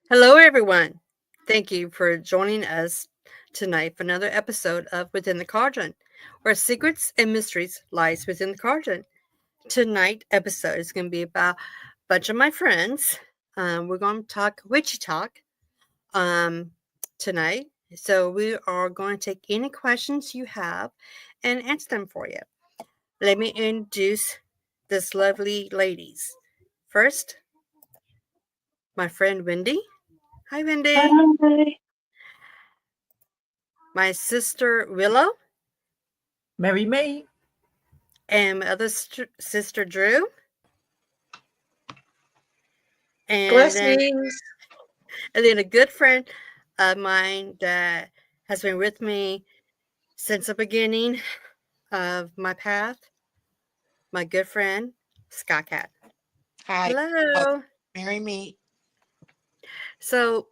Hello, everyone. Thank you for joining us tonight for another episode of Within the Cauldron, where secrets and mysteries lies within the cauldron. Tonight episode is going to be about a bunch of my friends. We're going to talk witchy talk um, tonight. So we are going to take any questions you have and answer them for you. Let me introduce this lovely ladies. First, my friend Wendy. Hi, Wendy. Hi. My sister Willow. Merry me. And my other sister Drew, and then Blessings. a good friend of mine that has been with me since the beginning of my path, my good friend Sky Cat. Hi. Hello. Marry me. So,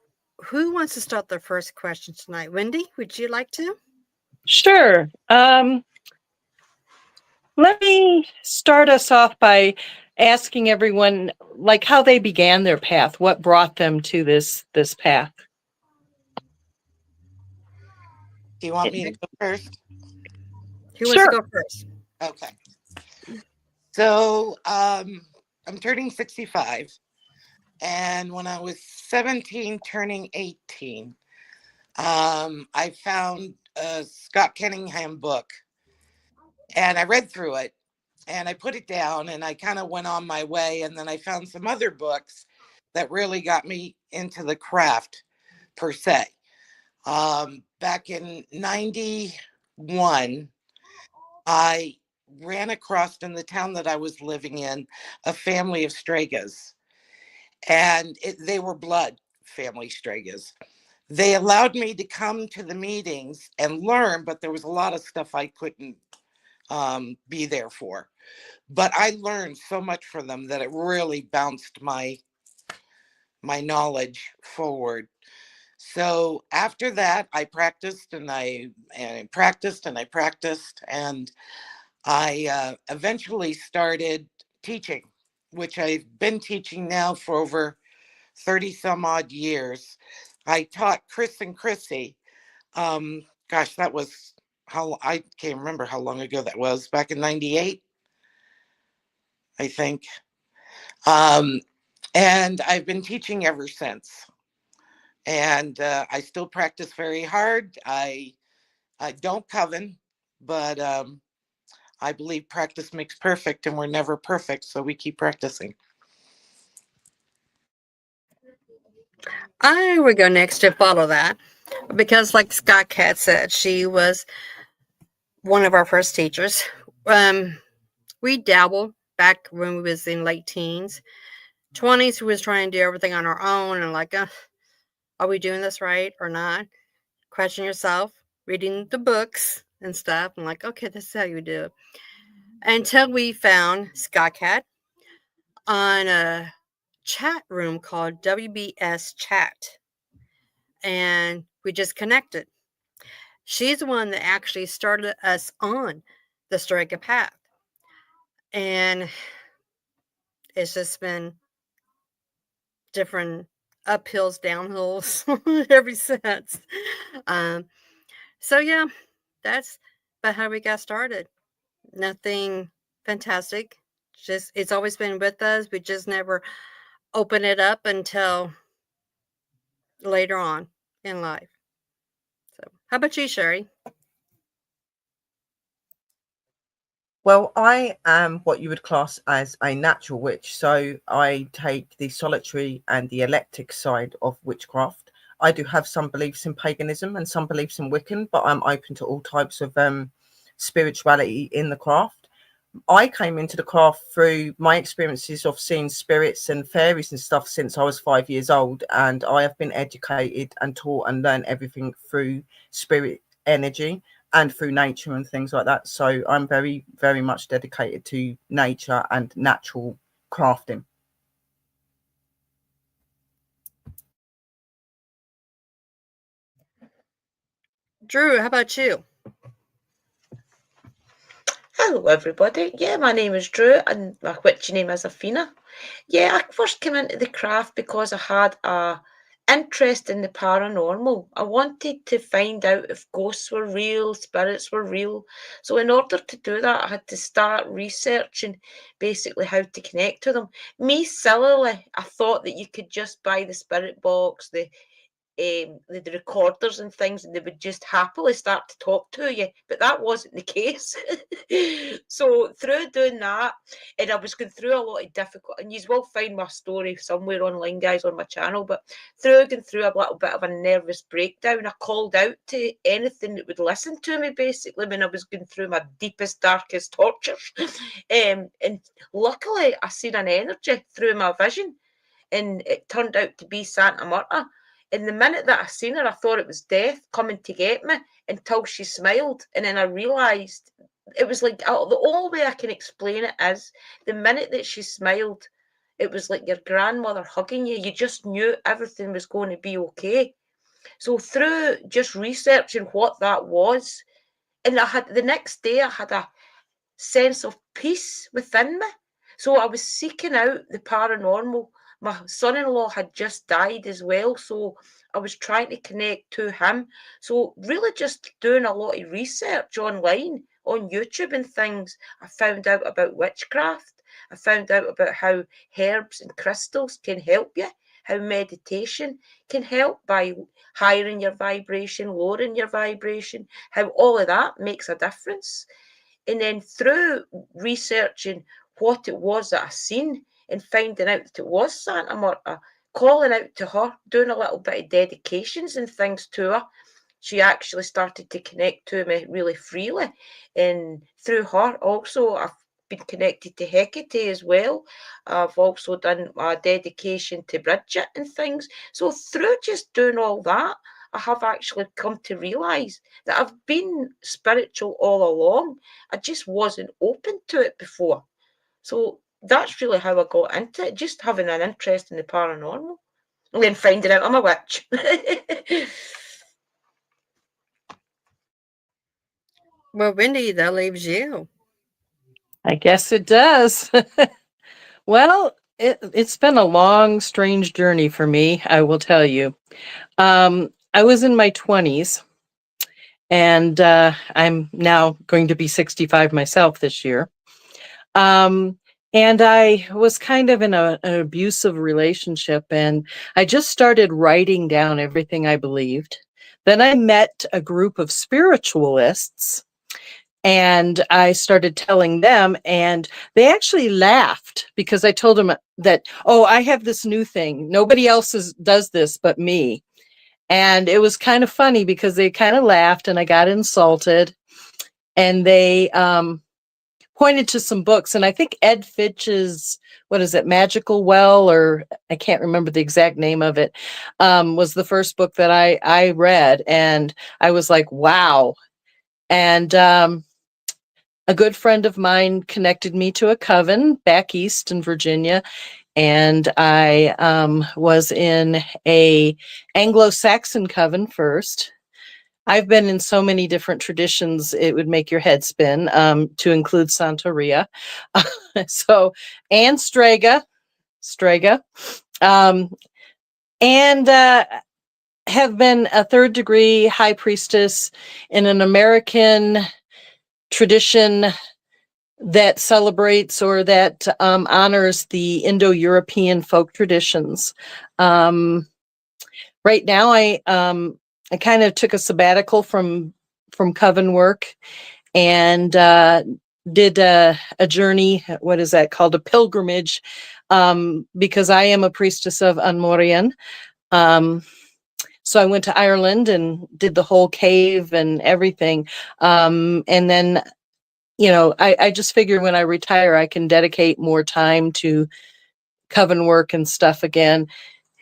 who wants to start their first question tonight? Wendy, would you like to? Sure. Let me start us off by asking everyone like how they began their path, what brought them to this path. Do you want me to go first? Who wants to Sure. go first? Okay. So I'm turning 65. And when I was 17, turning 18, I found a Scott Cunningham book. And I read through it and I put it down and I kind of went on my way. And then I found some other books that really got me into the craft per se. Back in 91, I ran across in the town that I was living in a family of Stragas, and they were blood family Stragas. They allowed me to come to the meetings and learn, but there was a lot of stuff I couldn't be there for. But I learned so much from them that it really bounced my knowledge forward. So after that, I practiced and I practiced and I practiced, and I eventually started teaching, which I've been teaching now for over 30 some odd years. I taught Chris and Chrissy. Gosh, that was how I can't remember how long ago that was, back in 98, I think. Um, and I've been teaching ever since. And I still practice very hard. I don't coven, but I believe practice makes perfect, and we're never perfect, so we keep practicing. I would go next to follow that because, like Scott Cat said, she was one of our first teachers. We dabbled back when we was in late teens. 20s, we was trying to do everything on our own and like, are we doing this right or not? Question yourself, reading the books and stuff. And like, okay, this is how you do it. Until we found Scott Cat on a chat room called WBS Chat. And we just connected. She's the one that actually started us on the Strega path. And it's just been different uphills, downhills ever since. Um, so yeah, that's about how we got started. Nothing fantastic. Just it's always been with us. We just never open it up until later on in life. So how about you, Sherry? Well, I am what you would class as a natural witch. So I take the solitary and the eclectic side of witchcraft. I do have some beliefs in paganism and some beliefs in Wiccan, but I'm open to all types of spirituality in the craft. I came into the craft through my experiences of seeing spirits and fairies and stuff since I was 5 years old. And I have been educated and taught and learned everything through spirit energy and through nature and things like that. So I'm very, very much dedicated to nature and natural crafting. Drew, how about you? Hello, everybody. Yeah, my name is Drew, and my witchy name is Athena. Yeah, I first came into the craft because I had a interest in the paranormal. I wanted to find out if ghosts were real, spirits were real. So in order to do that, I had to start researching basically how to connect to them. Me, sillily, I thought that you could just buy the spirit box, the recorders and things, and they would just happily start to talk to you. But that wasn't the case. So through doing that, and I was going through a lot of difficult, and you will find my story somewhere online, guys, on my channel. But through going through a little bit of a nervous breakdown, I called out to anything that would listen to me, basically, when I was going through my deepest, darkest tortures. And luckily, I seen an energy through my vision, and it turned out to be Santa Marta. And the minute that I seen her, I thought it was death coming to get me until she smiled. And then I realised it was like, the only way I can explain it is the minute that she smiled, it was like your grandmother hugging you. You just knew everything was going to be okay. So through just researching what that was, and I had the next day, I had a sense of peace within me. So I was seeking out the paranormal. My son-in-law had just died as well, so I was trying to connect to him. So really just doing a lot of research online on YouTube and things. I found out about witchcraft. I found out about how herbs and crystals can help you, how meditation can help by highering your vibration, lowering your vibration, how all of that makes a difference. And then through researching what it was that I seen and finding out that it was Santa Marta, calling out to her, doing a little bit of dedications and things to her, she actually started to connect to me really freely. And through her also, I've been connected to Hecate as well. I've also done a dedication to Bridget and things. So through just doing all that, I have actually come to realise that I've been spiritual all along. I just wasn't open to it before. So that's really how I got into it, just having an interest in the paranormal and then finding out I'm a witch. Well, Wendy, that leaves you. I guess it does. Well, it's been a long, strange journey for me, I will tell you. I was in my 20s, and I'm now going to be 65 myself this year. And I was kind of in an abusive relationship, and I just started writing down everything I believed. Then I met a group of spiritualists, and I started telling them, and they actually laughed because I told them that, oh, I have this new thing. Nobody else does this but me. And it was kind of funny because they kind of laughed, and I got insulted, and they pointed to some books. And I think Ed Fitch's, what is it, Magical Well, or I can't remember the exact name of it, was the first book that I read. And I was like, wow. And a good friend of mine connected me to a coven back east in Virginia, and I was in a Anglo-Saxon coven first. I've been in so many different traditions, it would make your head spin, to include Santeria. So, and Strega, and have been a third degree high priestess in an American tradition that celebrates or that honors the Indo-European folk traditions. Right now, I kind of took a sabbatical from coven work, and did a journey. What is that called? A pilgrimage, because I am a priestess of Anmorian. So I went to Ireland and did the whole cave and everything. And then, I just figured when I retire, I can dedicate more time to coven work and stuff again.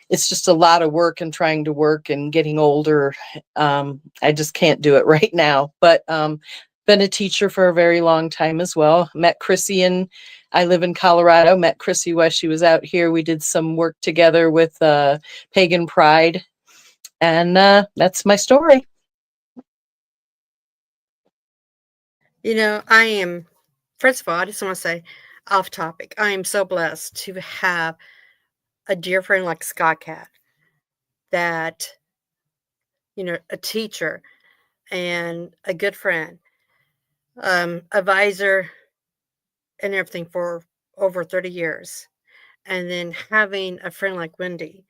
It's just a lot of work and trying to work and getting older. I just can't do it right now, but been a teacher for a very long time as well. Met Chrissy, and I live in Colorado. Met Chrissy while she was out here. We did some work together with Pagan Pride, and that's my story. I am, first of all, I just want to say, off topic, I am so blessed to have a dear friend like Scott Cat that, a teacher and a good friend, advisor, and everything for over 30 years. And then having a friend like Wendy,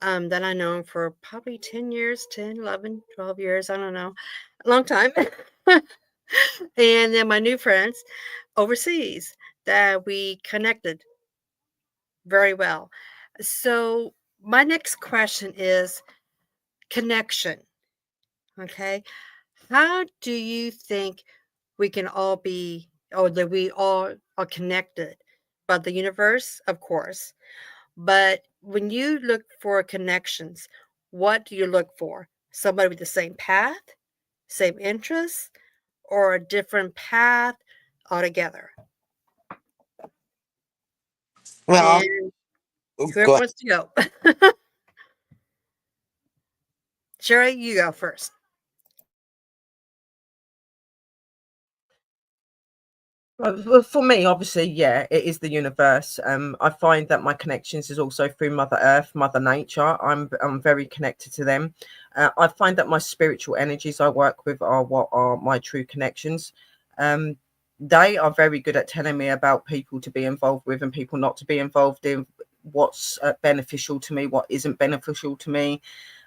that I know for probably 10 years, 10, 11, 12 years, I don't know, a long time. And then my new friends overseas that we connected very well. So my next question is connection. Okay. How do you think we can all be, or that we all are connected by the universe, of course? But when you look for connections, what do you look for? Somebody with the same path, same interests, or a different path altogether? Well, And whoever go ahead. wants to go. Sherry, you go first. Well, for me, obviously, yeah, it is the universe. I find that my connections is also through Mother Earth, Mother Nature. I'm very connected to them. I find that my spiritual energies I work with are what are my true connections. Um, they are very good at telling me about people to be involved with and people not to be involved in. What's beneficial to me, what isn't beneficial to me,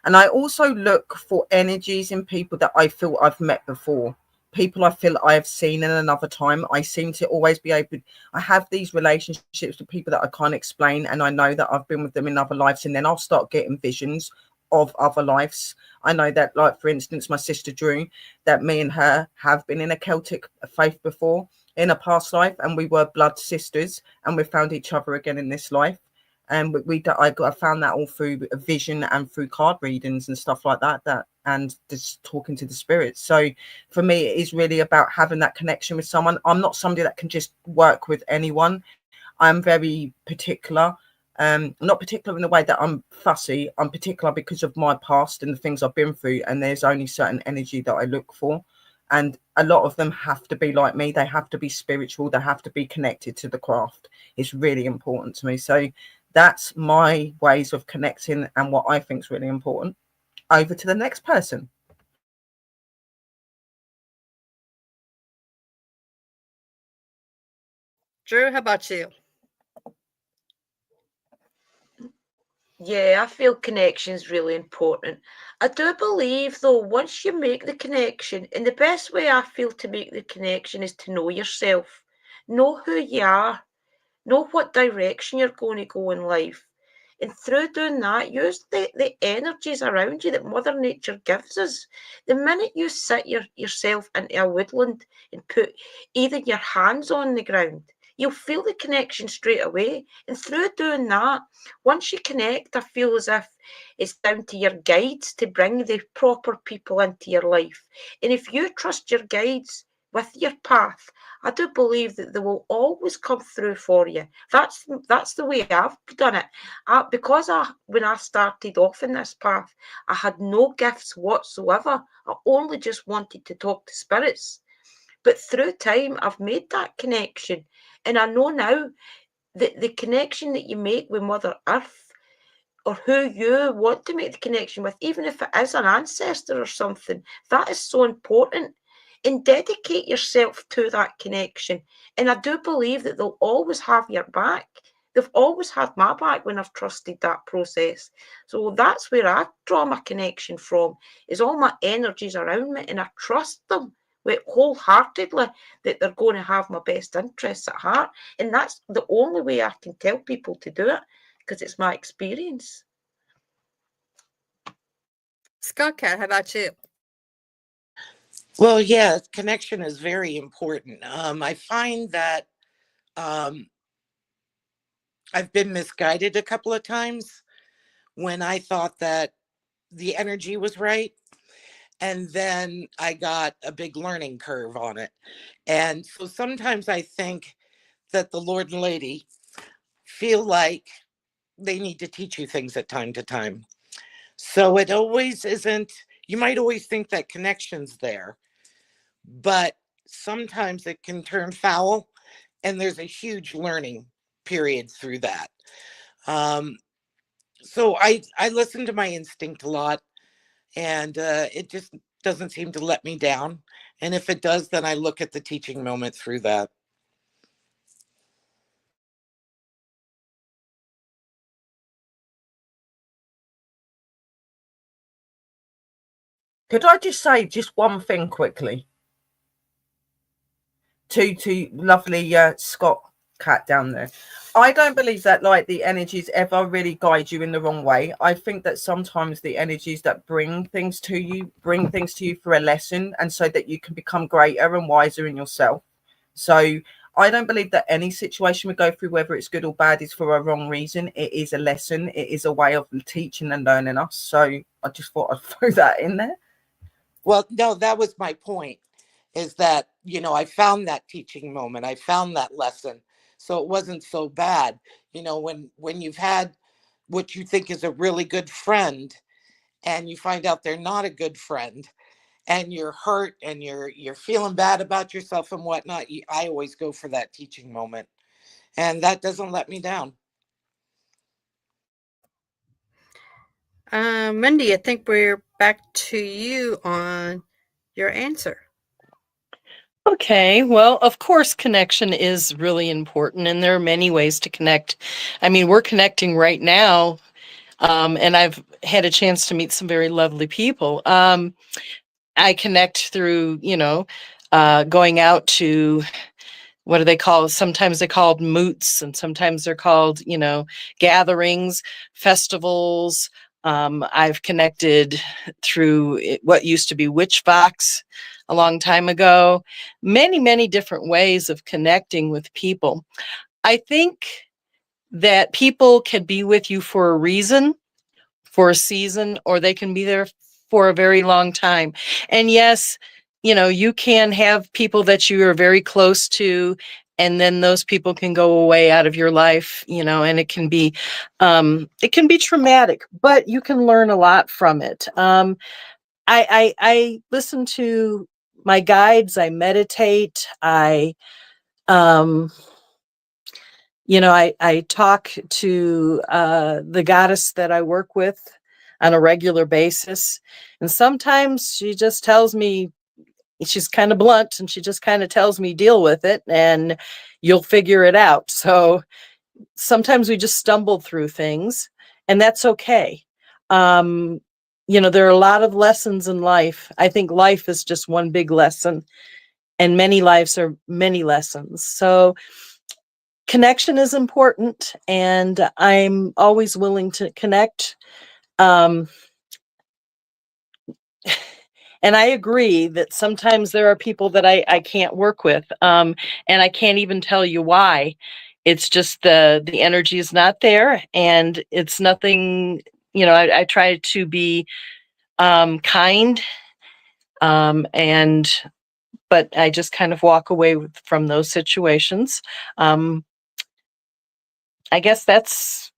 and I also look for energies in people that I feel I've met before, people I feel I have seen in another time. I seem to always be able, I have these relationships with people that I can't explain, and I know that I've been with them in other lives, and then I'll start getting visions of other lives. I know that, like, for instance, my sister Drew, that me and her have been in a Celtic faith before in a past life, and we were blood sisters, and we found each other again in this life. And I found that all through a vision and through card readings and stuff like that, and just talking to the spirits. So for me, it is really about having that connection with someone. I'm not somebody that can just work with anyone. I'm very particular. Not particular in the way that I'm fussy. I'm particular because of my past and the things I've been through, and there's only certain energy that I look for, and a lot of them have to be like me. They have to be spiritual. They have to be connected to the craft. It's really important to me. So that's my ways of connecting and what I think is really important. Over to the next person. Drew, how about you? Yeah, I feel connection's really important. I do believe, though, once you make the connection, and the best way I feel to make the connection is to know yourself, know who you are, know what direction you're going to go in life. And through doing that, use the energies around you that Mother Nature gives us. The minute you sit yourself into a woodland and put either your hands on the ground, you'll feel the connection straight away. And through doing that, once you connect, I feel as if it's down to your guides to bring the proper people into your life. And if you trust your guides with your path, I do believe that they will always come through for you. That's the way I've done it. Because when I started off in this path, I had no gifts whatsoever. I only just wanted to talk to spirits. But through time, I've made that connection, and I know now that the connection that you make with Mother Earth, or who you want to make the connection with, even if it is an ancestor or something, that is so important. And dedicate yourself to that connection. And I do believe that they'll always have your back. They've always had my back when I've trusted that process. So that's where I draw my connection from, is all my energies around me, and I trust them with wholeheartedly that they're going to have my best interests at heart. And that's the only way I can tell people to do it, because it's my experience. Scott Cat, how about you? Well, yeah, connection is very important. I find that um, I've been misguided a couple of times when I thought that the energy was right. And then I got a big learning curve on it. And so sometimes I think that the Lord and Lady feel like they need to teach you things at time to time. So it always isn't, you might always think that connection's there, but sometimes it can turn foul, and there's a huge learning period through that. Um, So I listen to my instinct a lot, and it just doesn't seem to let me down. And if it does, then I look at the teaching moment through that. Could I just say just one thing quickly to lovely Scott cat down there? I don't believe that like the energies ever really guide you in the wrong way. I think that sometimes the energies that bring things to you for a lesson, and so that you can become greater and wiser in yourself. So I don't believe that any situation we go through, whether it's good or bad, is for a wrong reason. It is a lesson. It is a way of teaching and learning us. So I just thought I'd throw that in there. Well, no, that was my point, is that, I found that teaching moment. I found that lesson. So it wasn't so bad. When you've had what you think is a really good friend and you find out they're not a good friend, and you're hurt and you're feeling bad about yourself and whatnot, I always go for that teaching moment. And that doesn't let me down. Mindy, I think we're back to you on your answer. Okay, well, of course, connection is really important, and there are many ways to connect. I mean, we're connecting right now, and I've had a chance to meet some very lovely people. I connect through, going out to, what do they call? Sometimes they're called moots, and sometimes they're called, gatherings, festivals. I've connected through what used to be Witch Box a long time ago. Many, many different ways of connecting with people. I think that people can be with you for a reason, for a season, or they can be there for a very long time. And yes, you can have people that you are very close to, and then those people can go away out of your life, and it can be traumatic, but you can learn a lot from it. I listen to my guides, I meditate, um I talk to the goddess that I work with on a regular basis. And sometimes she just tells me, she's kind of blunt, and she just kind of tells me, deal with it and you'll figure it out. So sometimes we just stumble through things, and that's okay. Um, there are a lot of lessons in life. I think life is just one big lesson, and many lives are many lessons. So connection is important, and I'm always willing to connect. Um, and I agree that sometimes there are people that I can't work with, and I can't even tell you why. It's just the energy is not there, and it's nothing. I try to be kind, and but I just kind of walk away from those situations. Um, I guess that's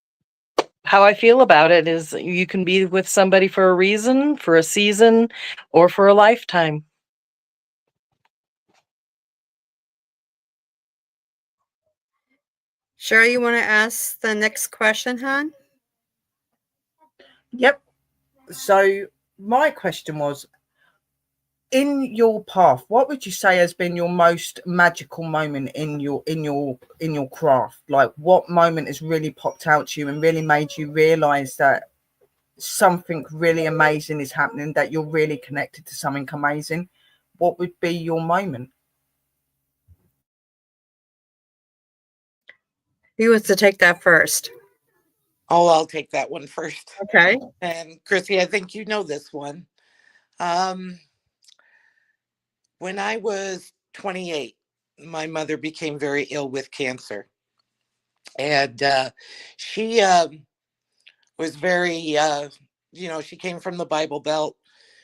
how I feel about it, is you can be with somebody for a reason, for a season, or for a lifetime. Sherry, you want to ask the next question, hon? Yep. So my question was, in your path, what would you say has been your most magical moment in your craft? Like, what moment has really popped out to you and really made you realize that something really amazing is happening, that you're really connected to something amazing? What would be your moment? Who wants to take that first? Oh, I'll take that one first. Okay. And Chrissy, I think you know this one. Um, when I was 28, my mother became very ill with cancer. And she was very, she came from the Bible Belt.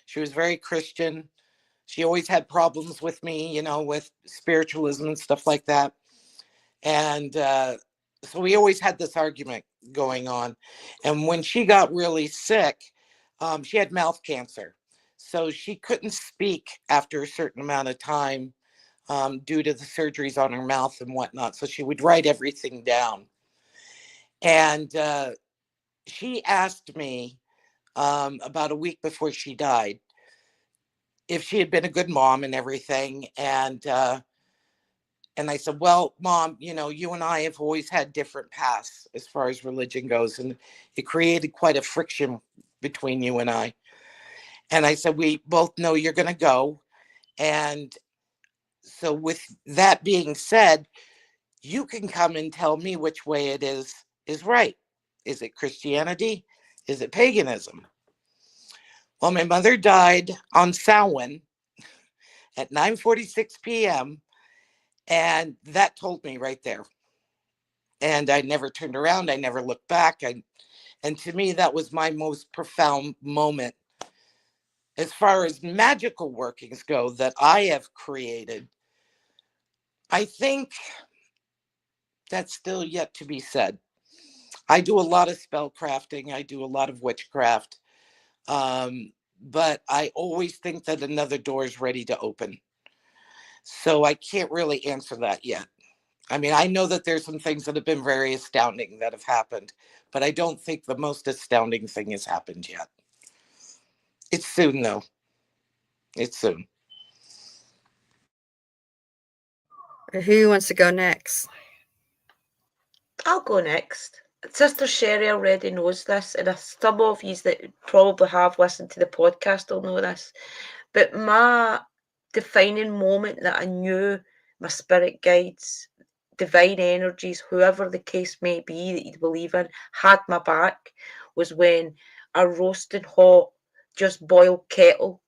She was very Christian. She always had problems with me, with spiritualism and stuff like that. And so we always had this argument going on. And when she got really sick, she had mouth cancer. So she couldn't speak after a certain amount of time, due to the surgeries on her mouth and whatnot. So she would write everything down. And she asked me about a week before she died if she had been a good mom and everything. And I said, well, Mom, you and I have always had different paths as far as religion goes. And it created quite a friction between you and I. And I said, we both know you're going to go. And so with that being said, you can come and tell me which way it is right. Is it Christianity? Is it paganism? Well, my mother died on Samhain at 9:46 p.m. And that told me right there. And I never turned around. I never looked back. And to me, that was my most profound moment. As far as magical workings go that I have created, I think that's still yet to be said. I do a lot of spell crafting. I do a lot of witchcraft. But I always think that another door is ready to open. So I can't really answer that yet. I mean, I know that there's some things that have been very astounding that have happened, but I don't think the most astounding thing has happened yet. It's soon, though. It's soon. Who wants to go next? I'll go next. Sister Sherry already knows this, and some of you that probably have listened to the podcast will know this. But my defining moment that I knew my spirit guides, divine energies, whoever the case may be that you believe in, had my back was when a roasting hot, just boiled kettle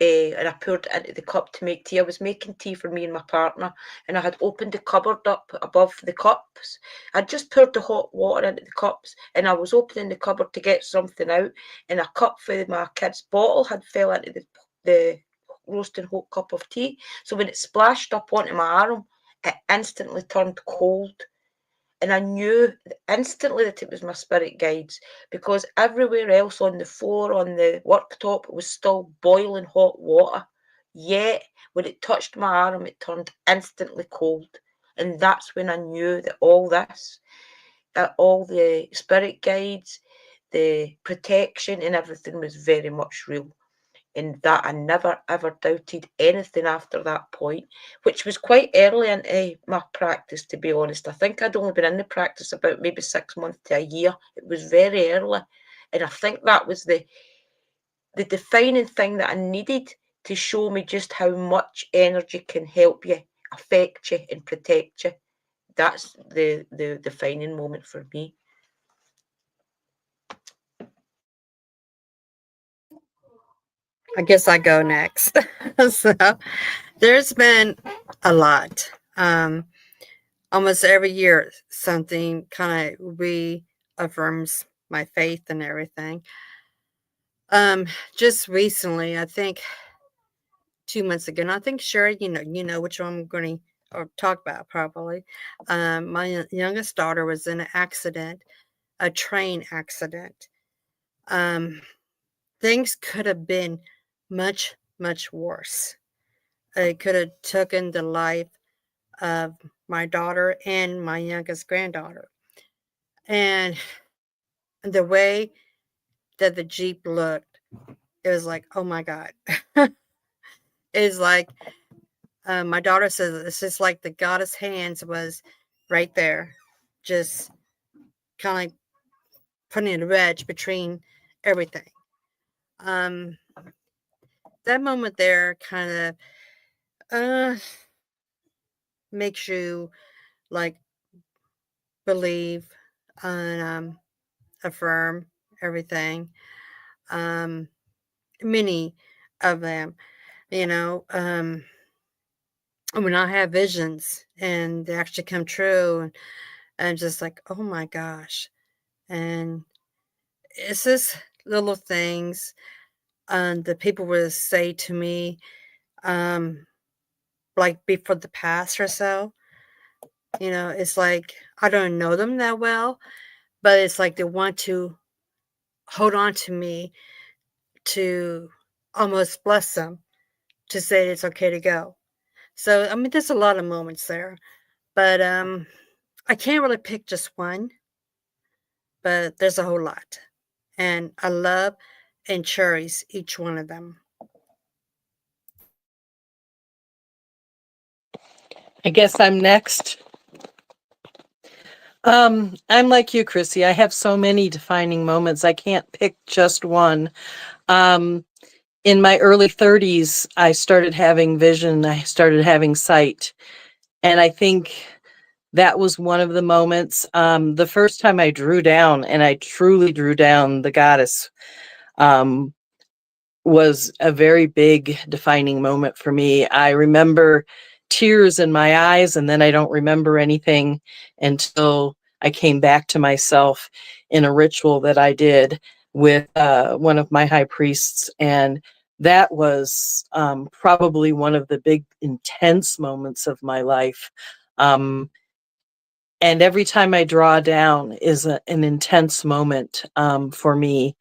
and I poured it into the cup to make tea. I was making tea for me and my partner, and I had opened the cupboard up above the cups. I'd just poured the hot water into the cups, and I was opening the cupboard to get something out, and a cup for my kid's bottle had fell into the roasting hot cup of tea. So when it splashed up onto my arm, it instantly turned cold. And I knew instantly that it was my spirit guides, because everywhere else on the floor, on the worktop, was still boiling hot water. Yet, when it touched my arm, it turned instantly cold. And that's when I knew that all this, all the spirit guides, the protection and everything was very much real. And that I never ever doubted anything after that point, which was quite early into my practice, to be honest. I think I'd only been in the practice about maybe 6 months to a year. It was very early. And I think that was the defining thing that I needed to show me just how much energy can help you, affect you, and protect you. That's the defining moment for me. I guess I go next. So there's been a lot. Almost every year, something kind of reaffirms my faith and everything. Just recently, I think 2 months ago, and I think Sherry, you know which one I'm going to talk about probably. My youngest daughter was in an accident, a train accident. Things could have been much, much worse. It could have taken the life of my daughter and my youngest granddaughter. And the way that the Jeep looked, it was like, oh my God. It's like, my daughter says it's just like the goddess hands was right there, just kind of putting a wedge between everything. Um, that moment there kind of makes you like believe and affirm everything. Um, many of them, you know, when I have visions and they actually come true, and just like, oh my gosh. And it's just little things that people would say to me, um, like before the past or so. It's like I don't know them that well, but it's like they want to hold on to me to almost bless them, to say it's okay to go. So I mean, there's a lot of moments there, but I can't really pick just one. but there's a whole lot. And I love and cherish each one of them. I guess I'm next. I'm like you, Chrissy. I have so many defining moments. I can't pick just one. Um, in my early 30s, I started having vision. I started having sight. And I think that was one of the moments. The first time I drew down, and I truly drew down the goddess, um, was a very big defining moment for me. I remember tears in my eyes, and then I don't remember anything until I came back to myself in a ritual that I did with one of my high priests. And that was probably one of the big, intense moments of my life. And every time I draw down is an intense moment for me,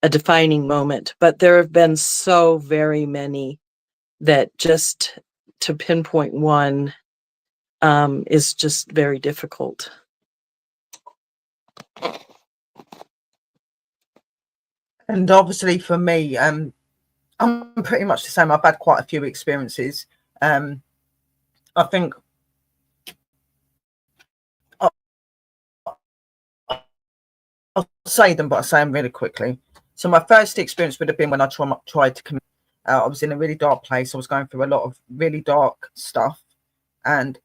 a defining moment. But there have been so very many that just to pinpoint one is just very difficult. And obviously for me, I'm pretty much the same. I've had quite a few experiences. I think I'll say them, but I'll say them really quickly. So my first experience would have been when I tried to commit. I was in a really dark place. I was going through a lot of really dark stuff, and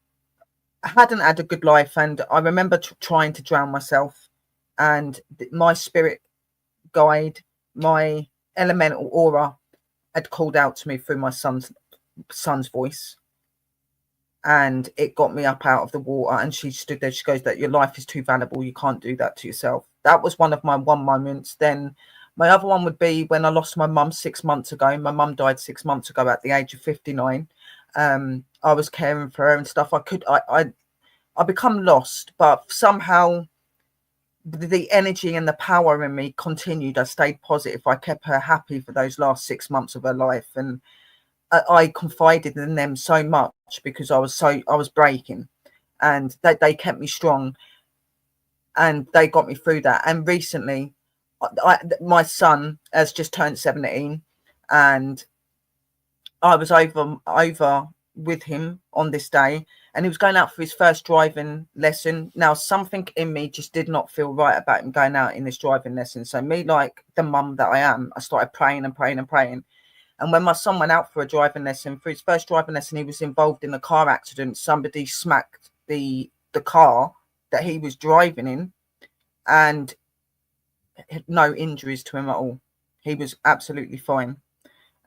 I hadn't had a good life. And I remember trying to drown myself, and my spirit guide, my elemental aura, had called out to me through my son's voice, and it got me up out of the water. And she stood there. She goes, "That your life is too valuable. You can't do that to yourself." That was one of my one moments. Then my other one would be when I lost my mum 6 months ago. My mum died 6 months ago at the age of 59. I was caring for her and stuff. I become lost, but somehow the energy and the power in me continued. I stayed positive. I kept her happy for those last 6 months of her life, and I confided in them so much because I was breaking, and they kept me strong, and they got me through that. And recently, my son has just turned 17, and I was over with him on this day, and he was going out for his first driving lesson. Now, something in me just did not feel right about him going out in this driving lesson. So me, like the mum that I am, I started praying and praying and praying. And when my son went out for a driving lesson, for his first driving lesson, he was involved in a car accident. Somebody smacked the car that he was driving in, and no injuries to him at all. He was absolutely fine.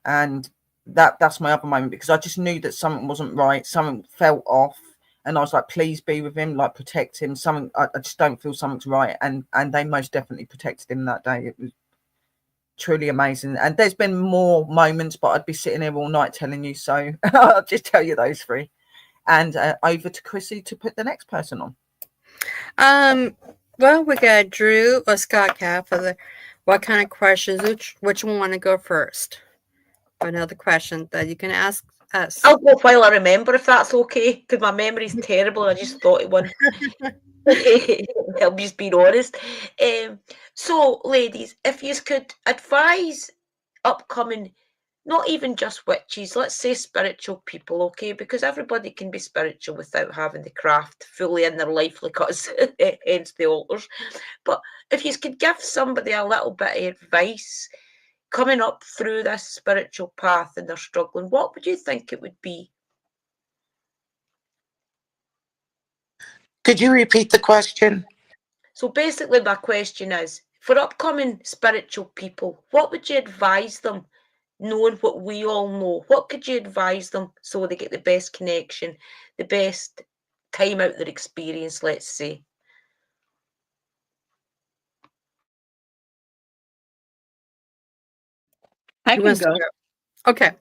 And that's my other moment, because I just knew that something wasn't right. Something felt off. And I was like, please be with him, like protect him. Something I just don't feel something's right. And they most definitely protected him that day. It was truly amazing. And there's been more moments, but I'd be sitting here all night telling you, so I'll just tell you those three. And over to Chrissy to put the next person on. Well, we got Drew or Scott Cat for the what kind of questions? Which one want to go first? Another question that you can ask us. I'll go while I remember, if that's okay, because my memory's terrible. I just thought it one. I'm just being honest. So, ladies, if you could advise upcoming, not even just witches, let's say spiritual people, okay? Because everybody can be spiritual without having the craft fully in their life, like us, hence the altars. But if you could give somebody a little bit of advice coming up through this spiritual path and they're struggling, what would you think it would be? Could you repeat the question? So basically, my question is, for upcoming spiritual people, what would you advise them, knowing what we all know? What could you advise them so they get the best connection, the best time out their experience, let's say? I Who can wants to go. go? Okay.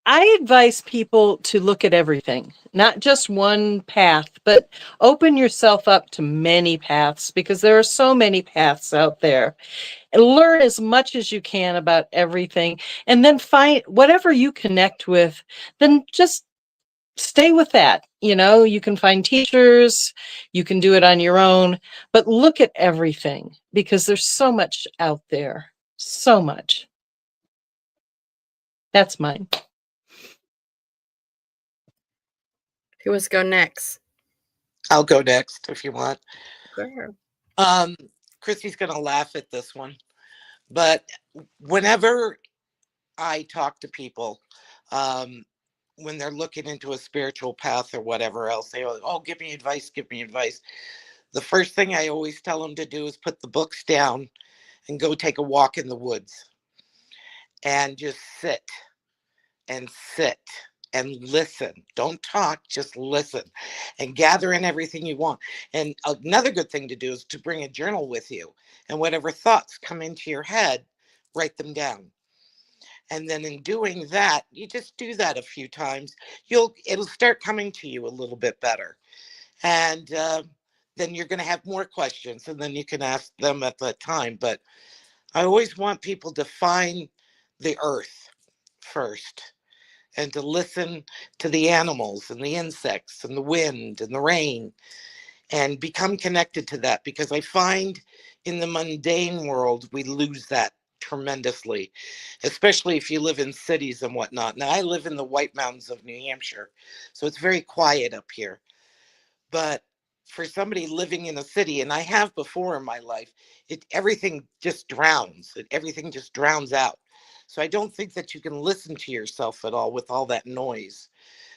I advise people to look at everything, not just one path, but open yourself up to many paths, because there are so many paths out there. And learn as much as you can about everything, and then find whatever you connect with, then just stay with that. You can find teachers, you can do it on your own, but look at everything because there's so much out there. So much. That's mine. Who wants to go next? I'll go next if you want. Sure. Christy's going to laugh at this one, but whenever I talk to people, when they're looking into a spiritual path or whatever else, they go, oh, give me advice, give me advice. The first thing I always tell them to do is put the books down and go take a walk in the woods and just sit and sit and listen. Don't talk, just listen and gather in everything you want. And another good thing to do is to bring a journal with you, and whatever thoughts come into your head, write them down. And then in doing that, you just do that a few times, it'll start coming to you a little bit better. And then you're going to have more questions, and then you can ask them at that time. But I always want people to find the earth first, and to listen to the animals and the insects and the wind and the rain, and become connected to that, because I find in the mundane world we lose that tremendously, especially if you live in cities and whatnot. Now I live in the White Mountains of New Hampshire, so it's very quiet up here. But for somebody living in a city, and I have before in my life, everything just drowns. Everything just drowns out. So I don't think that you can listen to yourself at all with all that noise.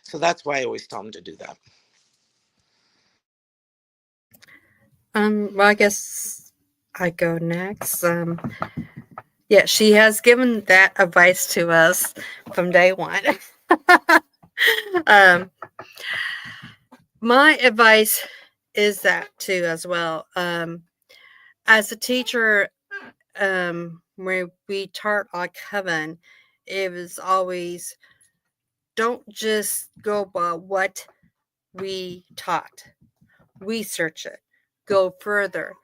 So that's why I always tell them to do that. Well, I guess I go next. Yeah, she has given that advice to us from day one. My advice is that too as well. As a teacher, where we taught our coven, it was always don't just go by what we taught. Research it. Go further.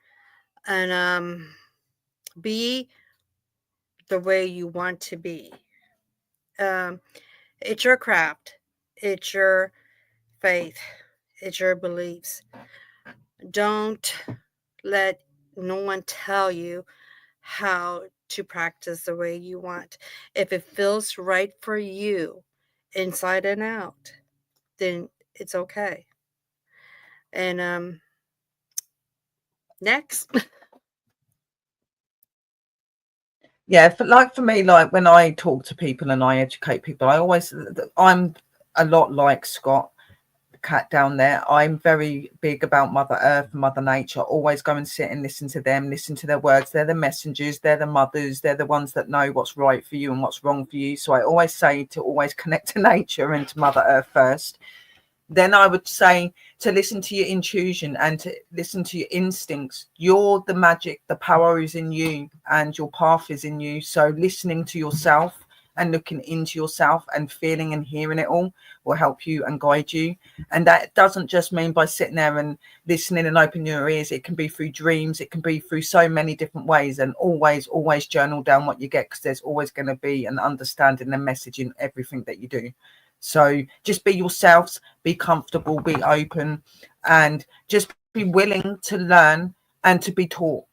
And be the way you want to be. It's your craft. It's your faith. It's your beliefs. Don't let no one tell you how to practice the way you want. If it feels right for you, inside and out, then it's okay. And next. Yeah, for me, like when I talk to people and I educate people, I'm a lot like Scott, the cat down there. I'm very big about Mother Earth, Mother Nature. Always go and sit and listen to them, listen to their words. They're the messengers, they're the mothers, they're the ones that know what's right for you and what's wrong for you. So I always say to always connect to nature and to Mother Earth first. Then I would say to listen to your intuition and to listen to your instincts. You're the magic, the power is in you and your path is in you. So listening to yourself and looking into yourself and feeling and hearing it all will help you and guide you. And that doesn't just mean by sitting there and listening and opening your ears. It can be through dreams. It can be through so many different ways. And always journal down what you get, because there's always going to be an understanding and message in everything that you do. So just be yourselves, be comfortable, be open, and just be willing to learn and to be taught,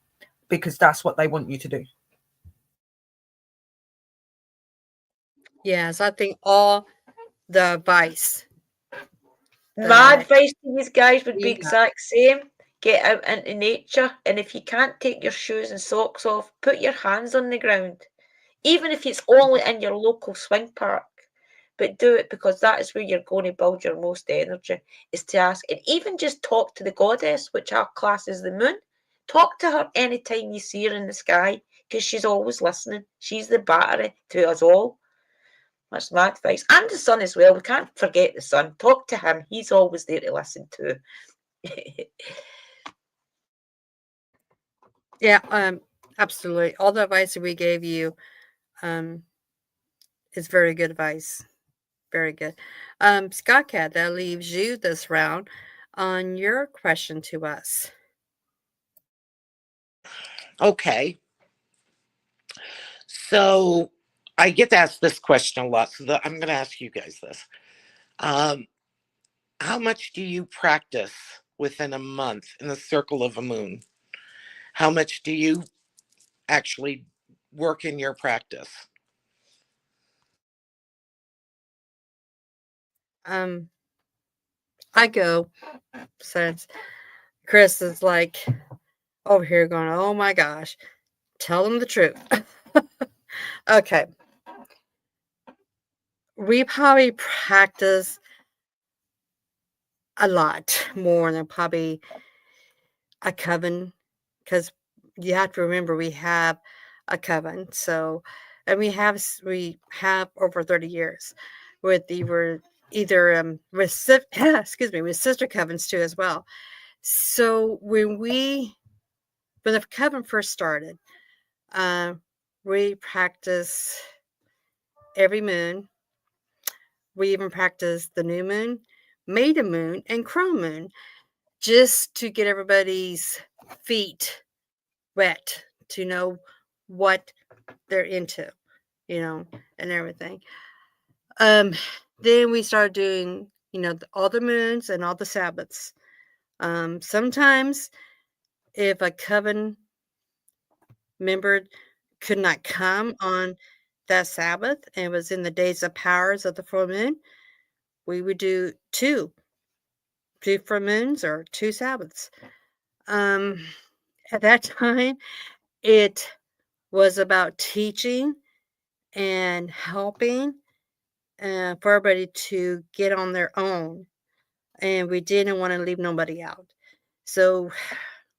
because that's what they want you to do. Yes, I think all the advice. My that advice to these guys would be we exact same. Get out into nature, and if you can't take your shoes and socks off, put your hands on the ground. Even if it's only in your local swing park. But do it, because that is where you're going to build your most energy, is to ask. And even just talk to the goddess, which our class is the moon. Talk to her anytime you see her in the sky, because she's always listening. She's the battery to us all. That's my advice. And the sun as well. We can't forget the sun. Talk to him. He's always there to listen to. Yeah, absolutely. All the advice that we gave you is very good advice. Very good. Scott Cat, that leaves you this round on your question to us. Okay. So I get asked this question a lot, so I'm going to ask you guys this. How much do you practice within a month in the circle of a moon? How much do you actually work in your practice? I go since Chris is like over here going, oh my gosh, tell them the truth. Okay. We probably practice a lot more than probably a coven, because you have to remember we have a coven. So, and we have over 30 years with either with excuse me, with sister covens too as well. So when the coven first started, we practice every moon. We even practice the new moon, maiden moon, and crone moon, just to get everybody's feet wet to know what they're into, and everything. Then we started doing, all the moons and all the Sabbaths. Sometimes if a coven member could not come on that Sabbath and was in the days of powers of the full moon, we would do two full moons or two Sabbaths. At that time, it was about teaching and helping for everybody to get on their own. And we didn't want to leave nobody out. So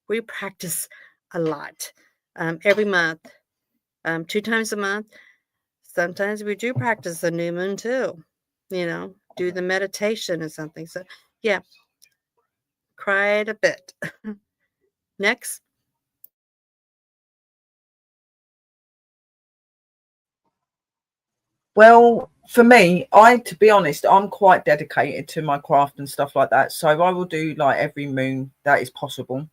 we practice a lot every month, 2 times a month. Sometimes we do practice the new moon too, do the meditation or something. So, yeah, quite a bit. Next. Well, for me, to be honest, I'm quite dedicated to my craft and stuff like that. So I will do like every moon that is possible.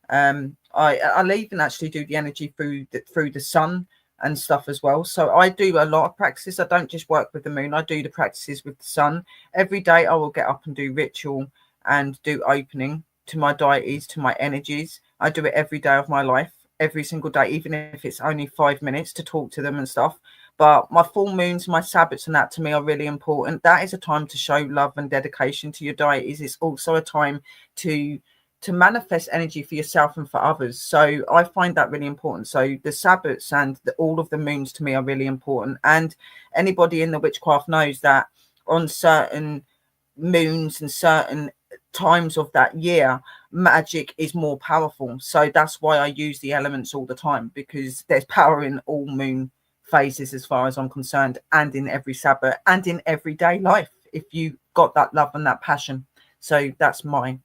I'll even actually do the energy through the sun and stuff as well. So I do a lot of practices. I don't just work with the moon. I do the practices with the sun. Every day I will get up and do ritual and do opening to my deities, to my energies. I do it every day of my life, every single day, even if it's only 5 minutes to talk to them and stuff. But my full moons, my Sabbaths and that to me are really important. That is a time to show love and dedication to your deities. It's also a time to manifest energy for yourself and for others. So I find that really important. So the Sabbaths and all of the moons to me are really important. And anybody in the witchcraft knows that on certain moons and certain times of that year, magic is more powerful. So that's why I use the elements all the time, because there's power in all moon phases as far as I'm concerned, and in every Sabbath and in everyday life if you got that love and that passion. So that's mine.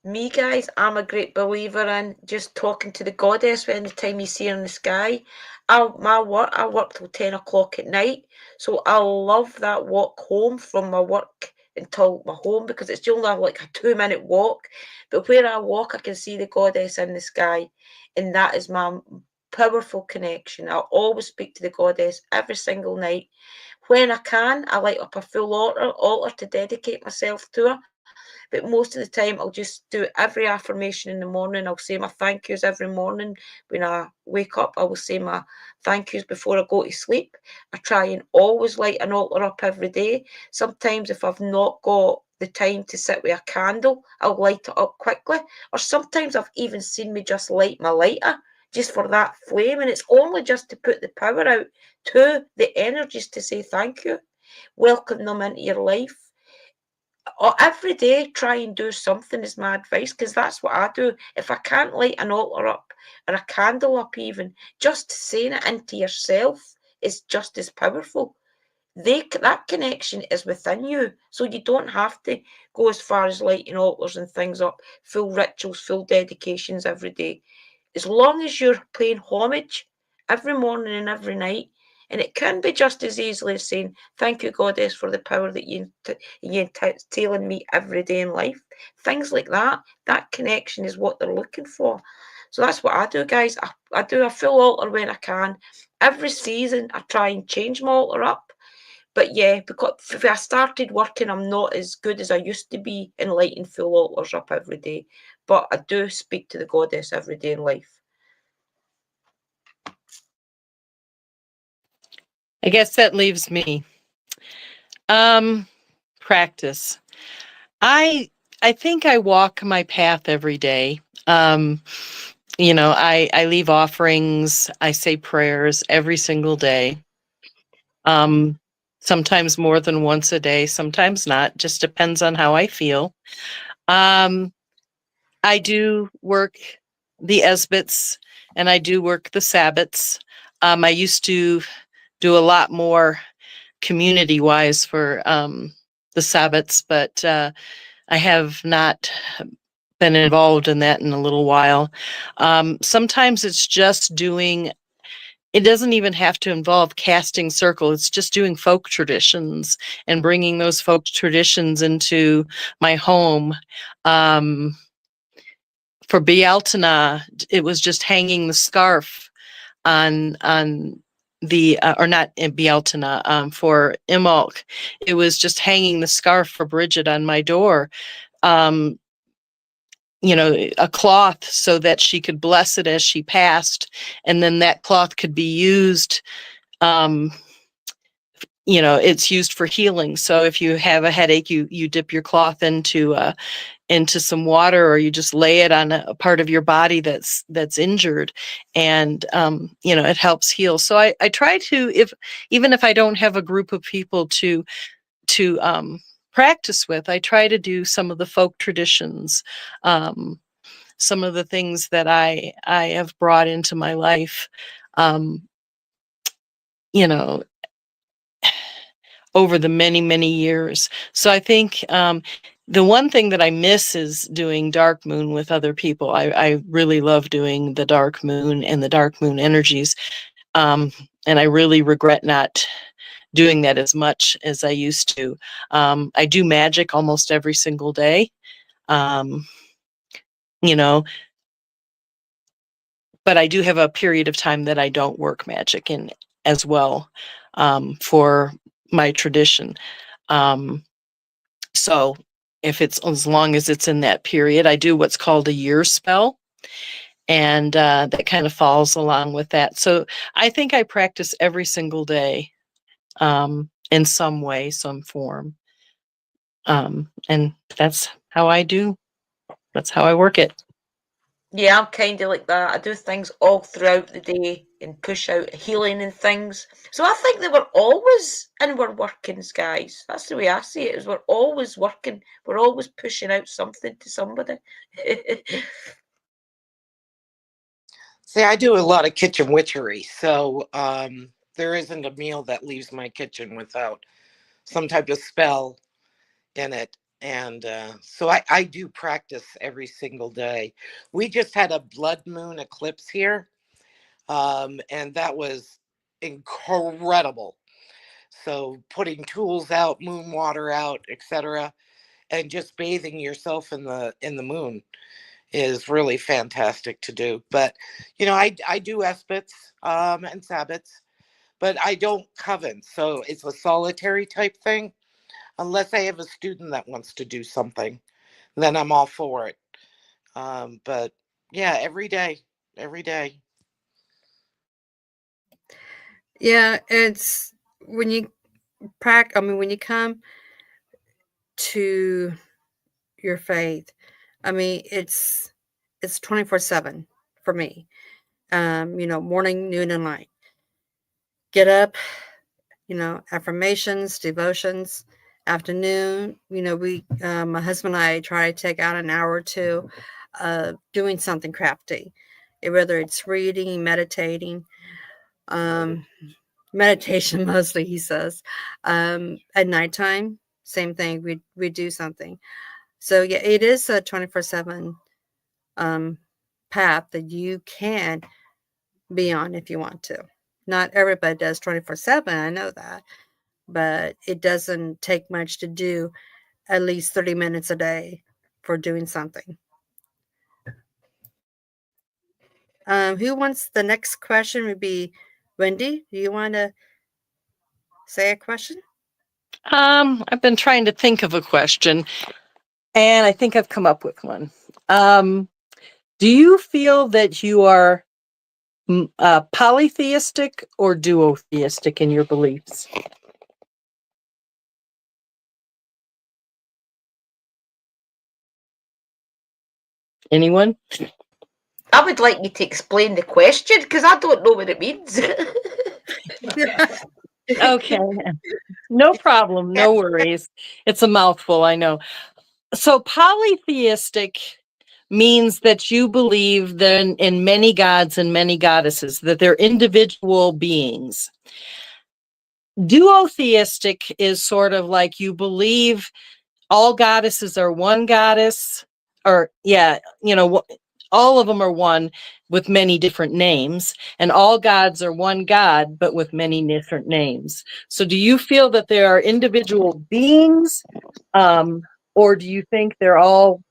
Me, guys, I'm a great believer in just talking to the goddess when the time you see her in the sky. I work till 10 o'clock at night, so I love that walk home from my work until my home, because it's only like a 2-minute walk. But where I walk, I can see the goddess in the sky, and that is my powerful connection. I always speak to the goddess every single night. When I can, I light up a full altar to dedicate myself to her. But most of the time, I'll just do every affirmation in the morning. I'll say my thank yous every morning. When I wake up, I will say my thank yous before I go to sleep. I try and always light an altar up every day. Sometimes, if I've not got the time to sit with a candle, I'll light it up quickly. Or sometimes I've even seen me just light my lighter just for that flame. And it's only just to put the power out to the energies to say thank you. Welcome them into your life. Every day try and do something is my advice, because that's what I do. If I can't light an altar up or a candle up, even just saying it into yourself is just as powerful. That connection is within you, so you don't have to go as far as lighting altars and things up, full rituals, full dedications every day. As long as you're paying homage every morning and every night, and it can be just as easily as saying, thank you, Goddess, for the power that you entail in me every day in life. Things like that, that connection is what they're looking for. So that's what I do, guys. I do a full altar when I can. Every season, I try and change my altar up. But yeah, because if I started working, I'm not as good as I used to be in lighting full altars up every day. But I do speak to the goddess every day in life. I guess that leaves me. Practice. I think I walk my path every day. I leave offerings, I say prayers every single day. Sometimes more than once a day, sometimes not, just depends on how I feel. I do work the Esbits and I do work the Sabbats. I used to do a lot more community wise for the Sabbats, but I have not been involved in that in a little while. Sometimes it's just doing, it doesn't even have to involve casting circle. It's just doing folk traditions and bringing those folk traditions into my home. For Bealtaina, it was just hanging the scarf on the or not in Bealtaina, for Imbolc, it was just hanging the scarf for Bridget on my door. Um, a cloth so that she could bless it as she passed, and then that cloth could be used. It's used for healing. So if you have a headache, you dip your cloth into some water, or you just lay it on a part of your body that's injured, and it helps heal. So I try to, even if I don't have a group of people to practice with, I try to do some of the folk traditions, some of the things that I have brought into my life, um, you know, over the many, many years. So I think the one thing that I miss is doing dark moon with other people. I really love doing the dark moon and the dark moon energies. And I really regret not doing that as much as I used to. I do magic almost every single day. Um, you know, but I do have a period of time that I don't work magic in as well, for my tradition. So if it's, as long as it's in that period, I do what's called a year spell, and that kind of falls along with that. So I think I practice every single day, in some way, some form. And that's how I do. That's how I work it. Yeah, I'm kind of like that. I do things all throughout the day and push out healing and things. So I think that we're always in our workings, guys. That's the way I see it. Is we're always working. We're always pushing out something to somebody. See, I do a lot of kitchen witchery, so there isn't a meal that leaves my kitchen without some type of spell in it. And so I do practice every single day. We just had a blood moon eclipse here, and that was incredible. So putting tools out, moon water out, etc., and just bathing yourself in the moon is really fantastic to do. But I do Espits and Sabbats, but I don't coven. So it's a solitary type thing. Unless I have a student that wants to do something, then I'm all for it. But yeah, every day, every day. Yeah, it's when you when you come to your faith, it's 24/7 for me. Morning, noon, and night. Get up, affirmations, devotions. Afternoon, my husband and I try to take out an hour or two, doing something crafty, whether it's reading, meditating, um, meditation mostly, he says. At nighttime, same thing. We do something. So yeah, it is a 24/7 path that you can be on if you want to. Not everybody does 24/7. I know that, but it doesn't take much to do at least 30 minutes a day for doing something. Who wants the next question? Would be Wendy. Do you want to say a question? I've been trying to think of a question, and I think I've come up with one. Do you feel that you are polytheistic or duotheistic in your beliefs? Anyone? I would like you to explain the question because I don't know what it means. Okay, no problem, no worries. It's a mouthful, I know. So polytheistic means that you believe then in many gods and many goddesses, that they're individual beings. Duotheistic is sort of like you believe all goddesses are one goddess, or yeah, all of them are one with many different names, and all gods are one god but with many different names. So do you feel that there are individual beings, or do you think they're all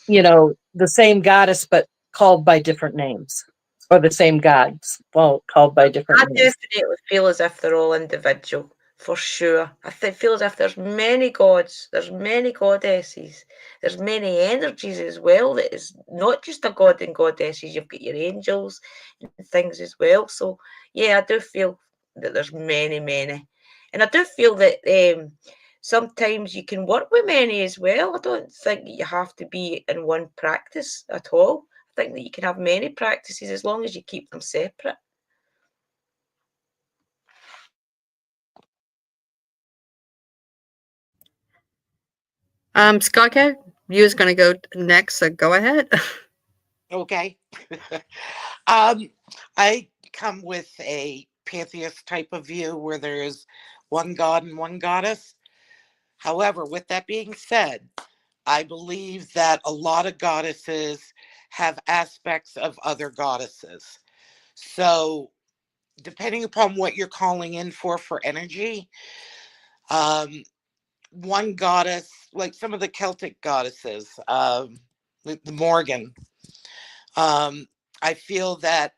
the same goddess but called by different names, or the same gods called by different I names? definitely feel as if they're all individual, for sure. Feel as if there's many gods, there's many goddesses, there's many energies as well. That is not just a god and goddesses. You've got your angels and things as well. So yeah, I do feel that there's many, many, and I do feel that sometimes you can work with many as well. I don't think that you have to be in one practice at all. I think that you can have many practices as long as you keep them separate. Scott Cat, you was going to go next, so go ahead. Okay. I come with a pantheist type of view where there is one god and one goddess. However, with that being said, I believe that a lot of goddesses have aspects of other goddesses. So, depending upon what you're calling in for energy, one goddess, like some of the Celtic goddesses, the Morgan, I feel that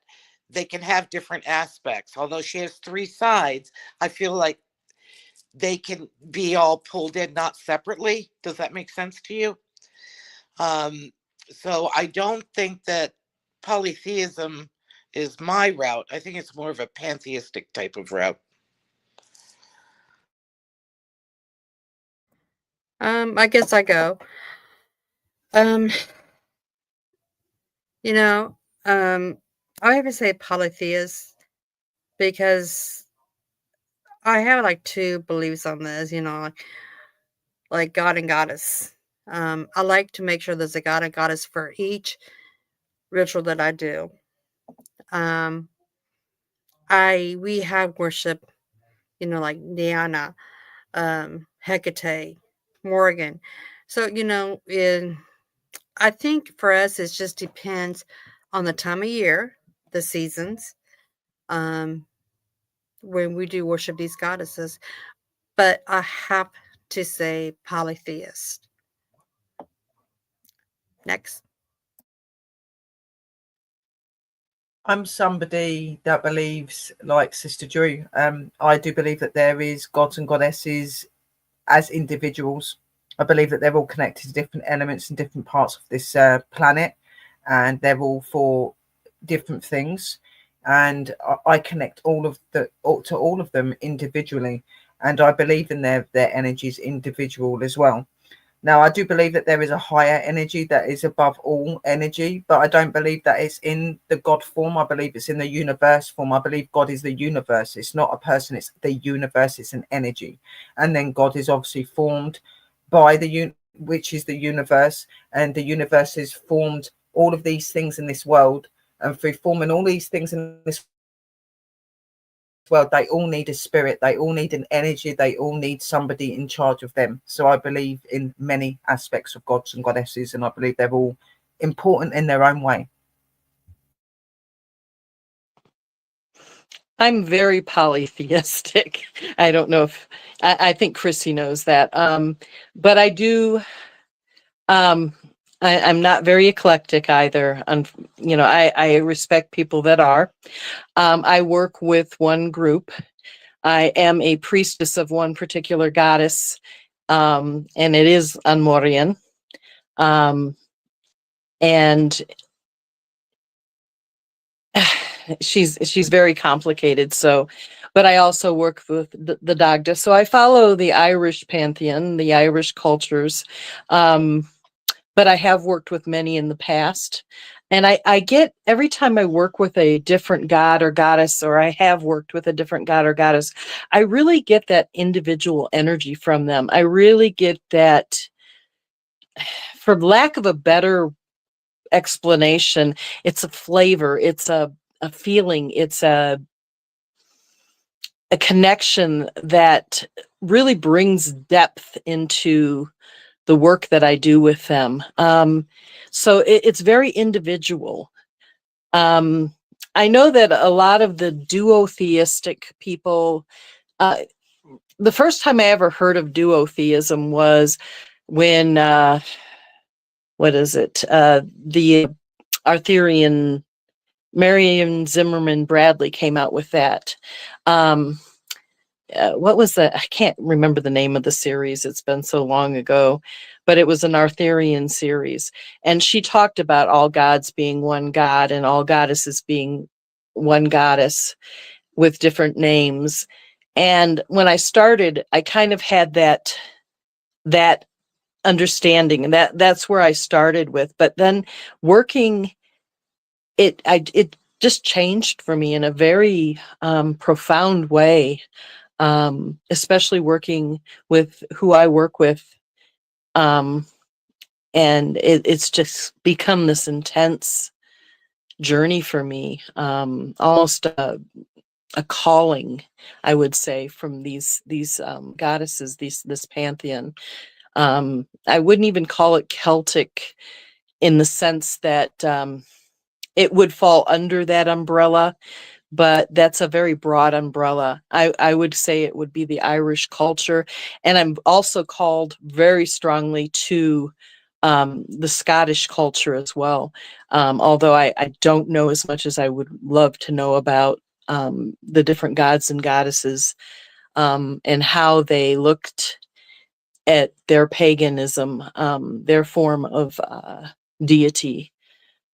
they can have different aspects. Although she has three sides, I feel like they can be all pulled in, not separately. Does that make sense to you? So I don't think that polytheism is my route. I think it's more of a pantheistic type of route. I guess I go. Um, you know, I even say polytheist because I have like two beliefs on this, like God and goddess. I like to make sure there's a God and goddess for each ritual that I do. Um, we have worship, like Diana, Hecate, Morgan. So, I think for us it just depends on the time of year, the seasons, um, when we do worship these goddesses. But I have to say polytheist. Next. I'm somebody that believes, like Sister Drew, I do believe that there is gods and goddesses as individuals. I believe that they're all connected to different elements and different parts of this planet, and they're all for different things. And I connect to all of them individually, and I believe in their energies individual as well. Now, I do believe that there is a higher energy that is above all energy, but I don't believe that it's in the God form. I believe it's in the universe form. I believe God is the universe. It's not a person, it's the universe, it's an energy. And then God is obviously formed by which is the universe, and the universe has formed all of these things in this world. And through forming all these things in this well, they all need a spirit, they all need an energy, they all need somebody in charge of them. So I believe in many aspects of gods and goddesses, and I believe they're all important in their own way. I'm very polytheistic. I don't know if I think Chrissy knows that. But I do. I'm not very eclectic either. I respect people that are. I work with one group I am a priestess of one particular goddess, and it is Anmorian. And she's very complicated. So, but I also work with the Dagda. So I follow the Irish pantheon, the Irish cultures. But I have worked with many in the past. And I get, every time I work with a different god or goddess, or I have worked with a different god or goddess, I really get that individual energy from them. I really get that, for lack of a better explanation, it's a flavor, it's a feeling, it's a connection that really brings depth into the work that I do with them. So it's very individual. I know that a lot of the duotheistic people, the first time I ever heard of duotheism was when, what is it? The Arthurian, Marion Zimmerman Bradley came out with that. What was that? I can't remember the name of the series. It's been so long ago, but it was an Arthurian series. And she talked about all gods being one god and all goddesses being one goddess with different names. And when I started, I kind of had that understanding, and that's where I started with. But then working, it just changed for me in a very profound way, especially working with who I work with. And it's just become this intense journey for me, almost a calling, I would say, from these goddesses, this pantheon. I wouldn't even call it Celtic in the sense that it would fall under that umbrella, but that's a very broad umbrella. I would say it would be the Irish culture. And I'm also called very strongly to the Scottish culture as well. Although I don't know as much as I would love to know about the different gods and goddesses, and how they looked at their paganism, their form of deity.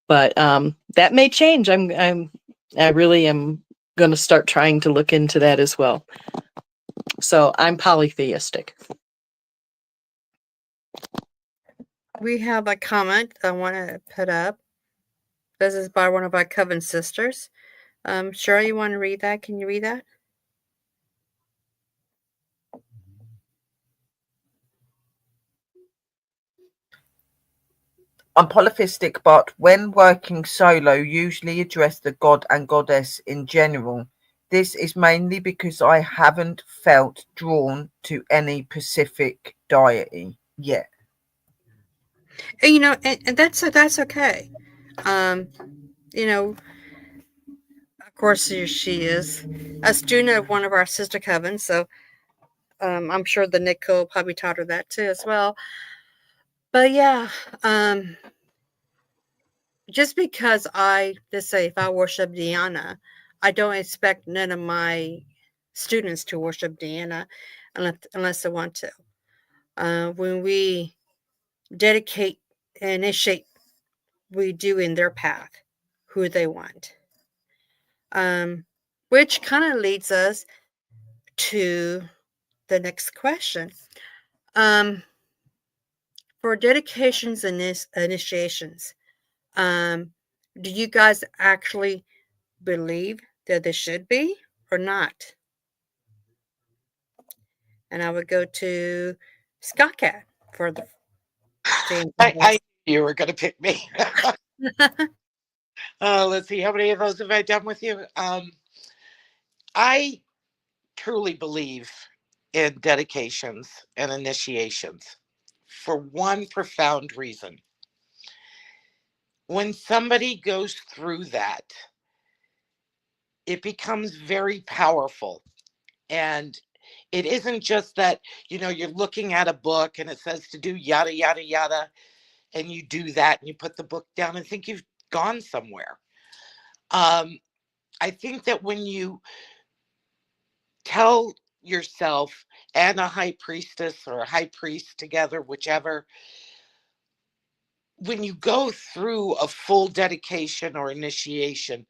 But that may change. I really am going to start trying to look into that as well. So I'm polytheistic. We have a comment I want to put up. This is by one of our coven sisters. Cheryl, you want to read that? Can you read that? I'm polytheistic, but when working solo, usually address the god and goddess in general. This is mainly because I haven't felt drawn to any specific deity yet. And, and that's okay. You know, of course she is a student of one of our sister covens, so I'm sure the Nico probably taught her that too as well. But yeah, just because let's say if I worship Diana, I don't expect none of my students to worship Diana unless they want to. When we dedicate and initiate, we do in their path who they want. Which kind of leads us to the next question. For dedications and initiations, do you guys actually believe that they should be or not? And I would go to Scott Cat for the I knew you were going to pick me. Let's see, how many of those have I done with you? I truly believe in dedications and initiations for one profound reason. When somebody goes through that, it becomes very powerful. And it isn't just that, you're looking at a book and it says to do yada, yada, yada, and you do that and you put the book down and think you've gone somewhere. I think that when you tell yourself and a high priestess or a high priest together, whichever, when you go through a full dedication or initiation,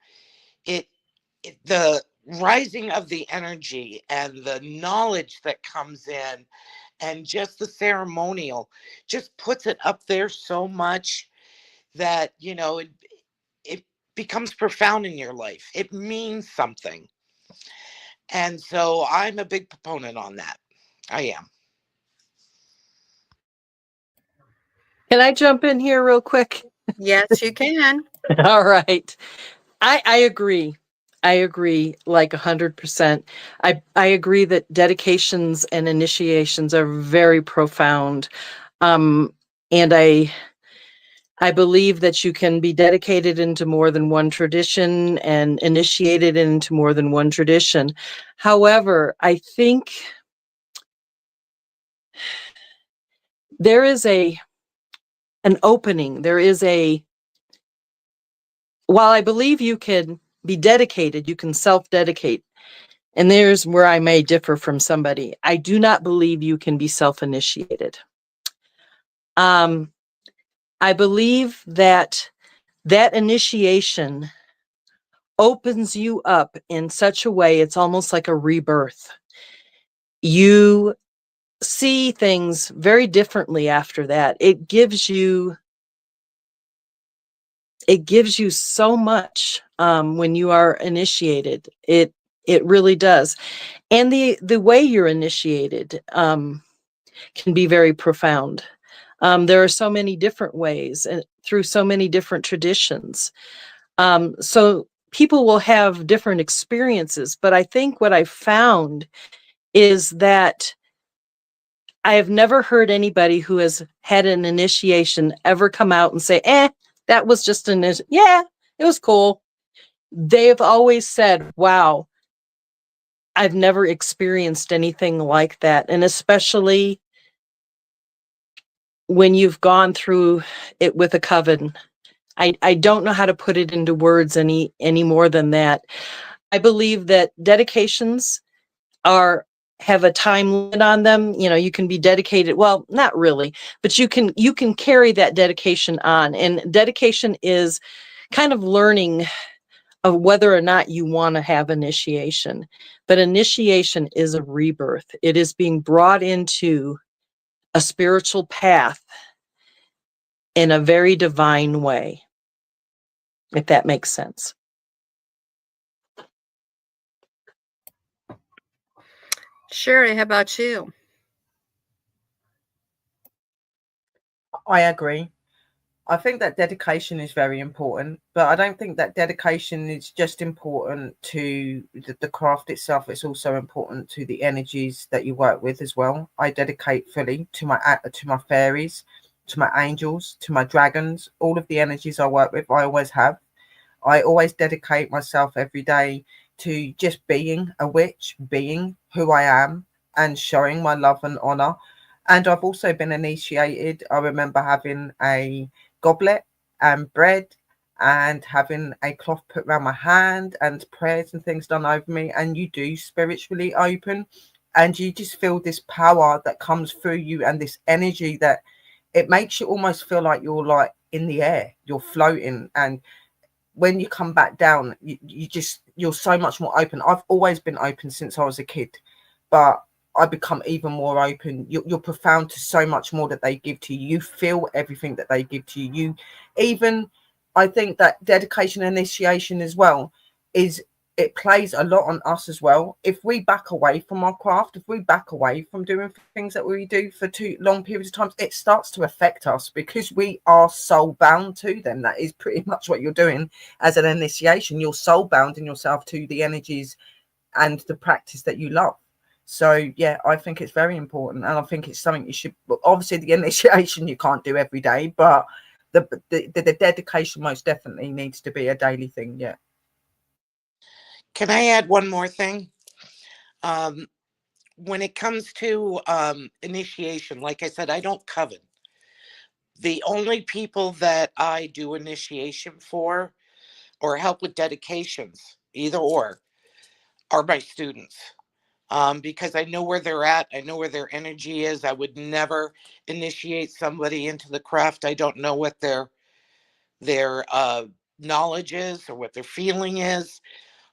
it, the rising of the energy and the knowledge that comes in and just the ceremonial just puts it up there so much that, you know, it becomes profound in your life. It means something. And so I'm a big proponent on that. I am. Can I jump in here real quick? Yes, you can. All right. I agree. I agree like 100%. I agree that dedications and initiations are very profound. And I believe that you can be dedicated into more than one tradition and initiated into more than one tradition. However, I think there is an opening. While I believe you can be dedicated, you can self-dedicate. And there's where I may differ from somebody. I do not believe you can be self-initiated. I believe that initiation opens you up in such a way, it's almost like a rebirth. You see things very differently after that. It gives you so much when you are initiated. It really does. And the way you're initiated can be very profound. There are so many different ways and through so many different traditions. So people will have different experiences, but I think what I found is that I have never heard anybody who has had an initiation ever come out and say, that was just yeah, it was cool. They've always said, wow, I've never experienced anything like that. And especially when you've gone through it with a coven. I don't know how to put it into words any more than that. I believe that dedications have a time limit on them. You know, you can be dedicated. Well, not really, but you can carry that dedication on. And dedication is kind of learning of whether or not you want to have initiation. But initiation is a rebirth. It is being brought into a spiritual path in a very divine way, if that makes sense. Sherry, how about you? I agree. I think that dedication is very important, but I don't think that dedication is just important to the craft itself. It's also important to the energies that you work with as well. I dedicate fully to my fairies, to my angels, to my dragons, all of the energies I work with. I always have. I always dedicate myself every day to just being a witch, being who I am, and showing my love and honor. And I've also been initiated. I remember having a goblet and bread and having a cloth put around my hand and prayers and things done over me. And you do spiritually open and you just feel this power that comes through you and this energy that it makes you almost feel like you're like in the air, you're floating. And when you come back down, you're so much more open. I've always been open since I was a kid, but I become even more open. You're profound to so much more that they give to you. You feel everything that they give to you. I think that dedication and initiation as well it plays a lot on us as well. If we back away from our craft, if we back away from doing things that we do for too long periods of time, it starts to affect us because we are soul bound to them. That is pretty much what you're doing as an initiation. You're soul bound in yourself to the energies and the practice that you love. So yeah, I think it's very important, and I think it's something you should. Obviously, the initiation you can't do every day, but the dedication most definitely needs to be a daily thing. Yeah. Can I add one more thing? When it comes to initiation, like I said, I don't coven. The only people that I do initiation for or help with dedications, either or, are my students. because I know where they're at. I know where their energy is. I would never initiate somebody into the craft. I don't know what their knowledge is, or what their feeling is,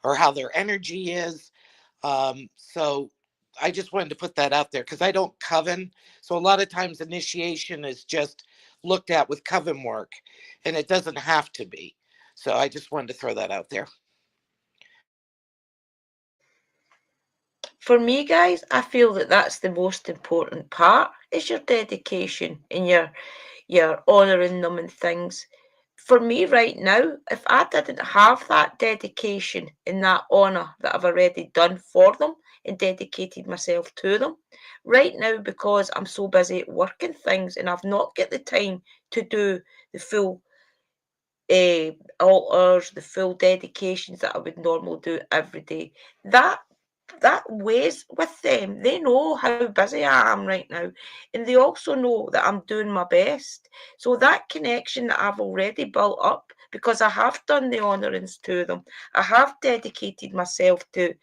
or how their energy is. So I just wanted to put that out there because I don't coven. So a lot of times initiation is just looked at with coven work, and it doesn't have to be. So I just wanted to throw that out there. For me, guys, I feel that that's the most important part, is your dedication and your honouring them and things. For me right now, if I didn't have that dedication and that honour that I've already done for them and dedicated myself to them, right now, because I'm so busy working things and I've not got the time to do the full altars, the full dedications that I would normally do every day, that weighs with them. They know how busy I am right now, and they also know that I'm doing my best. So that connection that I've already built up, because I have done the honourings to them, I have dedicated myself to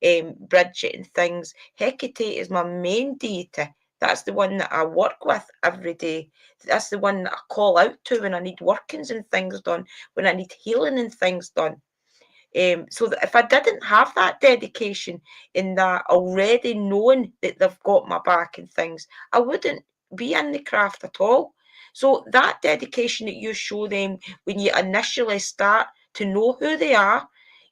Bridget and things. Hecate is my main deity. That's the one that I work with every day. That's the one that I call out to when I need workings and things done, when I need healing and things done. So that if I didn't have that dedication in that already knowing that they've got my back and things, I wouldn't be in the craft at all. So that dedication that you show them when you initially start to know who they are,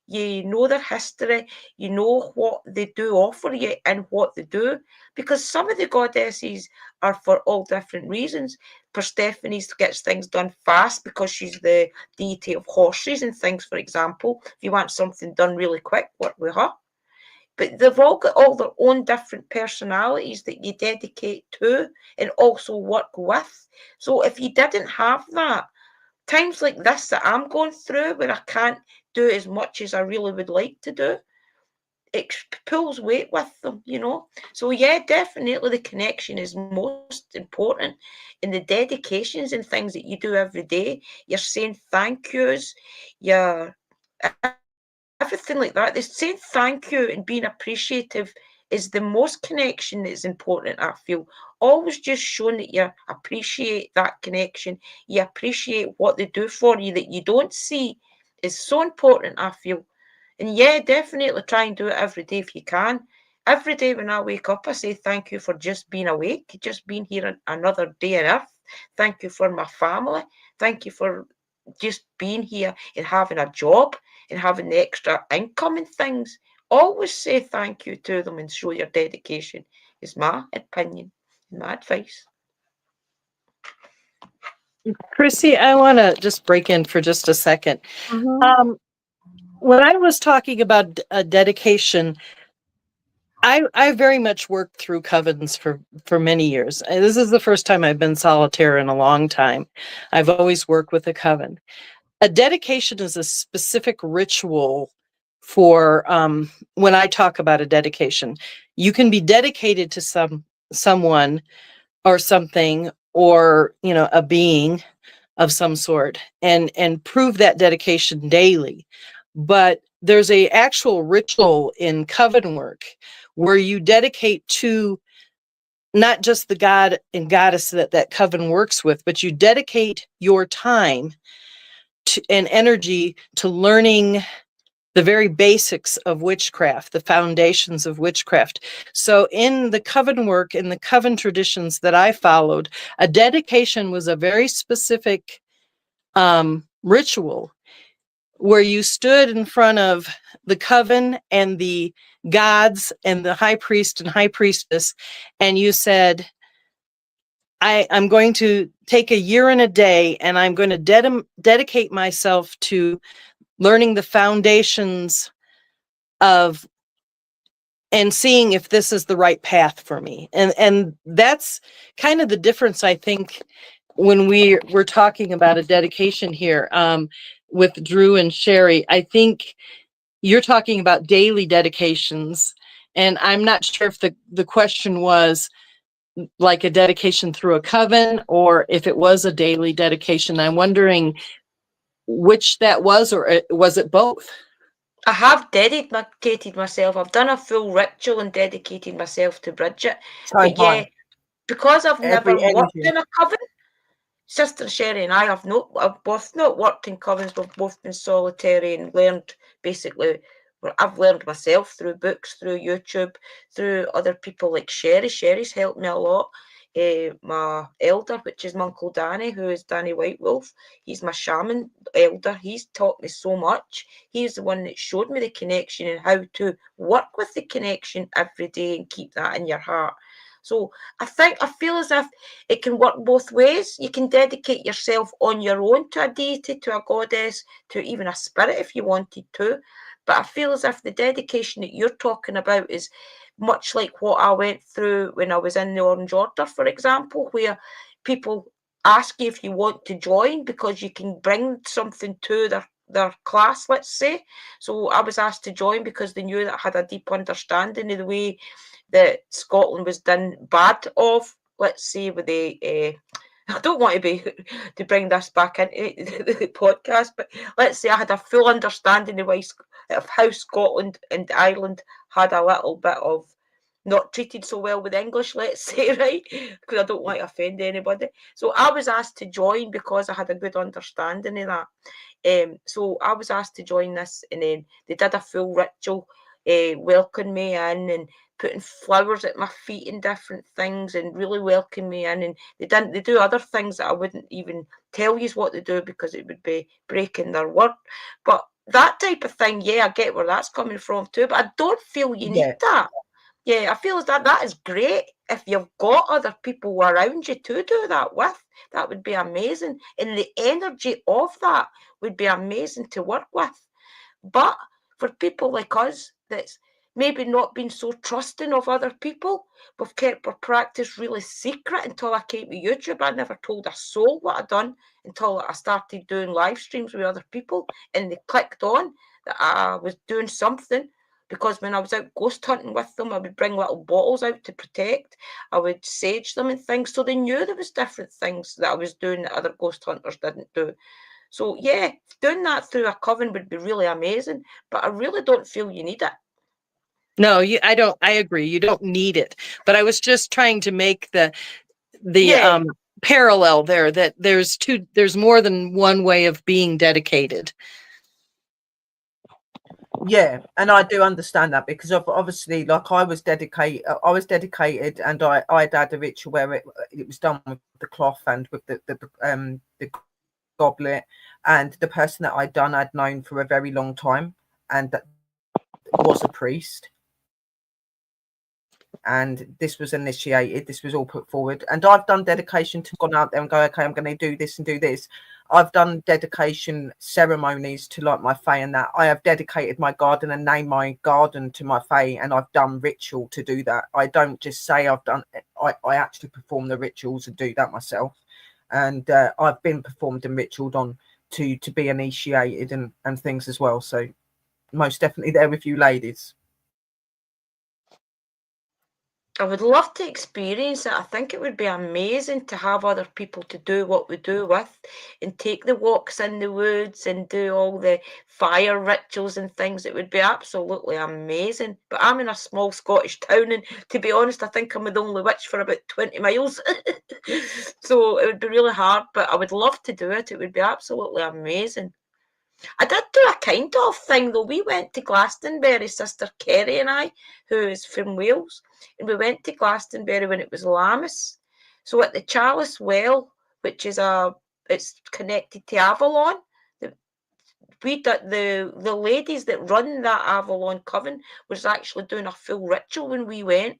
you know their history, you know what they do offer you and what they do, because some of the goddesses are for all different reasons. Persephone gets things done fast because she's the deity of horses and things, for example. If you want something done really quick, work with her. But they've all got all their own different personalities that you dedicate to and also work with. So if you didn't have that, times like this that I'm going through where I can't do as much as I really would like to do, it pulls weight with them, you know. So yeah, definitely the connection is most important, in the dedications and things that you do every day. You're saying thank yous, you're everything like that. The saying thank you and being appreciative is the most connection that's important, I feel. Always just showing that you appreciate that connection, you appreciate what they do for you that you don't see, is so important, I feel. And yeah, definitely try and do it every day if you can. Every day when I wake up, I say thank you for just being awake, just being here another day on earth. Thank you for my family. Thank you for just being here and having a job and having the extra income and things. Always say thank you to them and show your dedication, is my opinion and my advice. Chrissy, I want to just break in for just a second. When I was talking about a dedication, I very much worked through covens for many years. This is the first time I've been solitaire in a long time. I've always worked with a coven. A dedication is a specific ritual for when I talk about a dedication. You can be dedicated to someone or something, or a being of some sort, and prove that dedication daily. But there's a actual ritual in coven work where you dedicate to not just the god and goddess that coven works with, but you dedicate your time and energy to learning the very basics of witchcraft, the foundations of witchcraft. So in the coven work, in the coven traditions that I followed, a dedication was a very specific ritual where you stood in front of the coven and the gods and the high priest and high priestess, and you said, I'm going to take a year and a day, and I'm going to dedicate myself to learning the foundations of and seeing if this is the right path for me. And that's kind of the difference, I think, when we're talking about a dedication here with Drew and Sherry. I think you're talking about daily dedications, and I'm not sure if the question was like a dedication through a coven or if it was a daily dedication. I'm wondering which that was, or was it both? I have dedicated myself. I've done a full ritual and dedicated myself to Bridget. So But yeah, high. because I've never Every worked energy. in a coven, Sister Sherry and I have both not worked in covens. We've both been solitary and learned basically. I've learned myself through books, through YouTube, through other people like Sherry. Sherry's helped me a lot. My elder, which is my Uncle Danny, who is Danny White Wolf, he's my shaman elder. He's taught me so much. He's the one that showed me the connection and how to work with the connection every day and keep that in your heart. So I feel as if it can work both ways. You can dedicate yourself on your own to a deity, to a goddess, to even a spirit if you wanted to. But I feel as if the dedication that you're talking about is much like what I went through when I was in the Orange Order, for example, where people ask you if you want to join because you can bring something to their class, let's say. So I was asked to join because they knew that I had a deep understanding of the way that Scotland was done bad of, let's say, with the I don't want to bring this back into the podcast, but let's say I had a full understanding of how Scotland and Ireland had a little bit of not treated so well with English, let's say, right? Because I don't want to offend anybody. So I was asked to join because I had a good understanding of that. So I was asked to join this, and then they did a full ritual, welcoming me in and putting flowers at my feet and different things, and really welcoming me in. And they do other things that I wouldn't even tell you what they do because it would be breaking their word. But that type of thing, yeah, I get where that's coming from too. But I don't feel you need that. Yeah, I feel that is great if you've got other people around you to do that with. That would be amazing. And the energy of that would be amazing to work with. But for people like us that's maybe not been so trusting of other people, we've kept our practice really secret until I came to YouTube. I never told a soul what I'd done until I started doing live streams with other people, and they clicked on that I was doing something. Because when I was out ghost hunting with them, I would bring little bottles out to protect. I would sage them and things, so they knew there was different things that I was doing that other ghost hunters didn't do. So yeah, doing that through a coven would be really amazing, but I really don't feel you need it. No, I don't. I agree. You don't need it. But I was just trying to make the Yeah. parallel there, that there's more than one way of being dedicated. Yeah, and I do understand that because obviously, like I was dedicated, and I had a ritual where it was done with the cloth and with the goblet, and the person that I'd known for a very long time, and that was a priest. And this was initiated, this was all put forward, and I've done dedication to gone out there and go, okay, I'm going to do this and do this. I've done dedication ceremonies to like my fae, and that I have dedicated my garden and named my garden to my fae, and I've done ritual to do that. I don't just say I've done it, I actually perform the rituals and do that myself. And I've been performed and ritualed on to be initiated and things as well. So most definitely there with you ladies. I would love to experience it. I think it would be amazing to have other people to do what we do with and take the walks in the woods and do all the fire rituals and things. It would be absolutely amazing. But I'm in a small Scottish town, and to be honest, I think I'm the only witch for about 20 miles. So it would be really hard, but I would love to do it. It would be absolutely amazing. I did do a kind of thing though. We went to Glastonbury, Sister Kerry and I, who is from Wales, and we went to Glastonbury when it was Lammas. So at the Chalice Well, which is it's connected to Avalon. The ladies that run that Avalon coven was actually doing a full ritual when we went,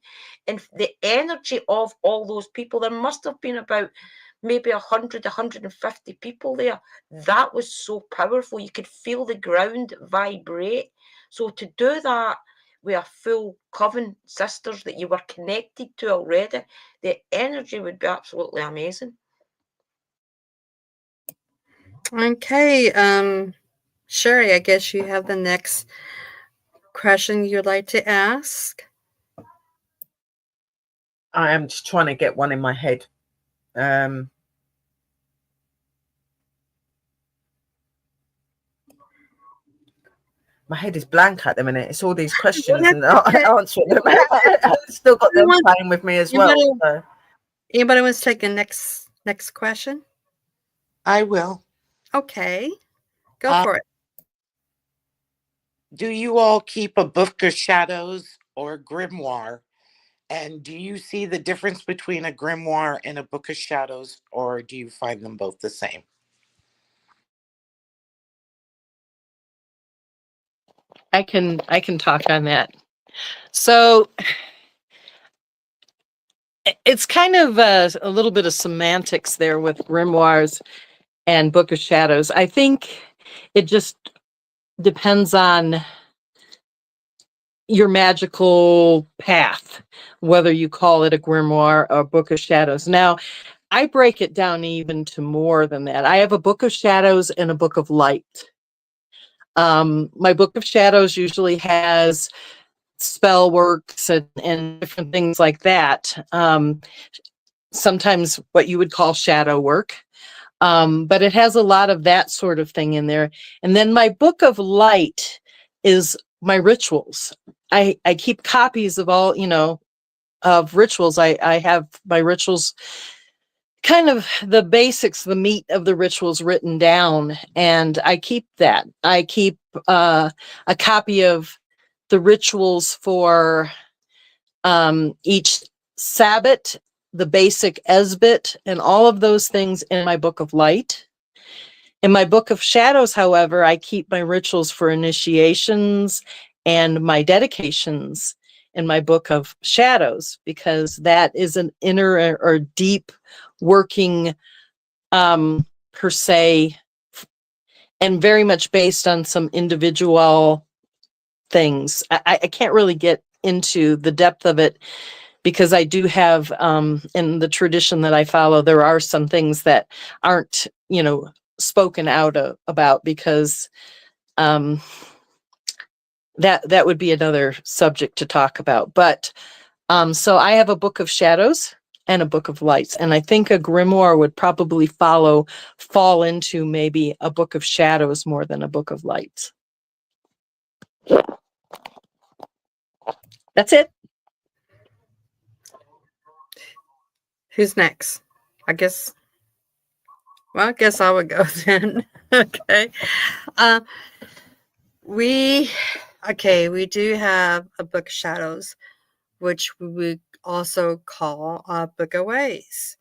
and the energy of all those people, there must have been about maybe 100, 150 people there. That was so powerful. You could feel the ground vibrate. So to do that with a full coven sisters that you were connected to already, the energy would be absolutely amazing. Okay, Sherry, I guess you have the next question you'd like to ask. I am just trying to get one in my head. my head is blank at the minute. It's all these questions Well, and okay. answering them. I've still got them Anyone- playing with me as well. anybody- So. Anybody wants to take the next question? I will. Okay, go Uh, for it. Do you all keep a book of shadows or grimoire? And do you see the difference between a grimoire and a book of shadows, or do you find them both the same? I can talk on that. So it's kind of a little bit of semantics there with grimoires and Book of Shadows. I think it just depends on your magical path, whether you call it a grimoire or a Book of Shadows. Now, I break it down even to more than that. I have a Book of Shadows and a Book of Light. My Book of Shadows usually has spell works and different things like that. Sometimes what you would call shadow work. But it has a lot of that sort of thing in there. And then my Book of Light is my rituals. I keep copies of all, of rituals. I have my rituals, kind of the basics, the meat of the rituals written down, and I keep that. I keep a copy of the rituals for each Sabbat, the basic Esbit, and all of those things in my Book of Light. In my Book of Shadows, however, I keep my rituals for initiations and my dedications in my Book of Shadows, because that is an inner or deep working, per se, and very much based on some individual things. I can't really get into the depth of it, because I do have, in the tradition that I follow, there are some things that aren't, spoken out about, because that would be another subject to talk about. But so I have a Book of Shadows and a Book of Lights, and I think a grimoire would probably fall into maybe a Book of Shadows more than a Book of Lights. That's it. Who's next? I guess. Well, I guess I would go then. Okay. Uh, we do have a Book of Shadows, which we would also call a Book of Ways,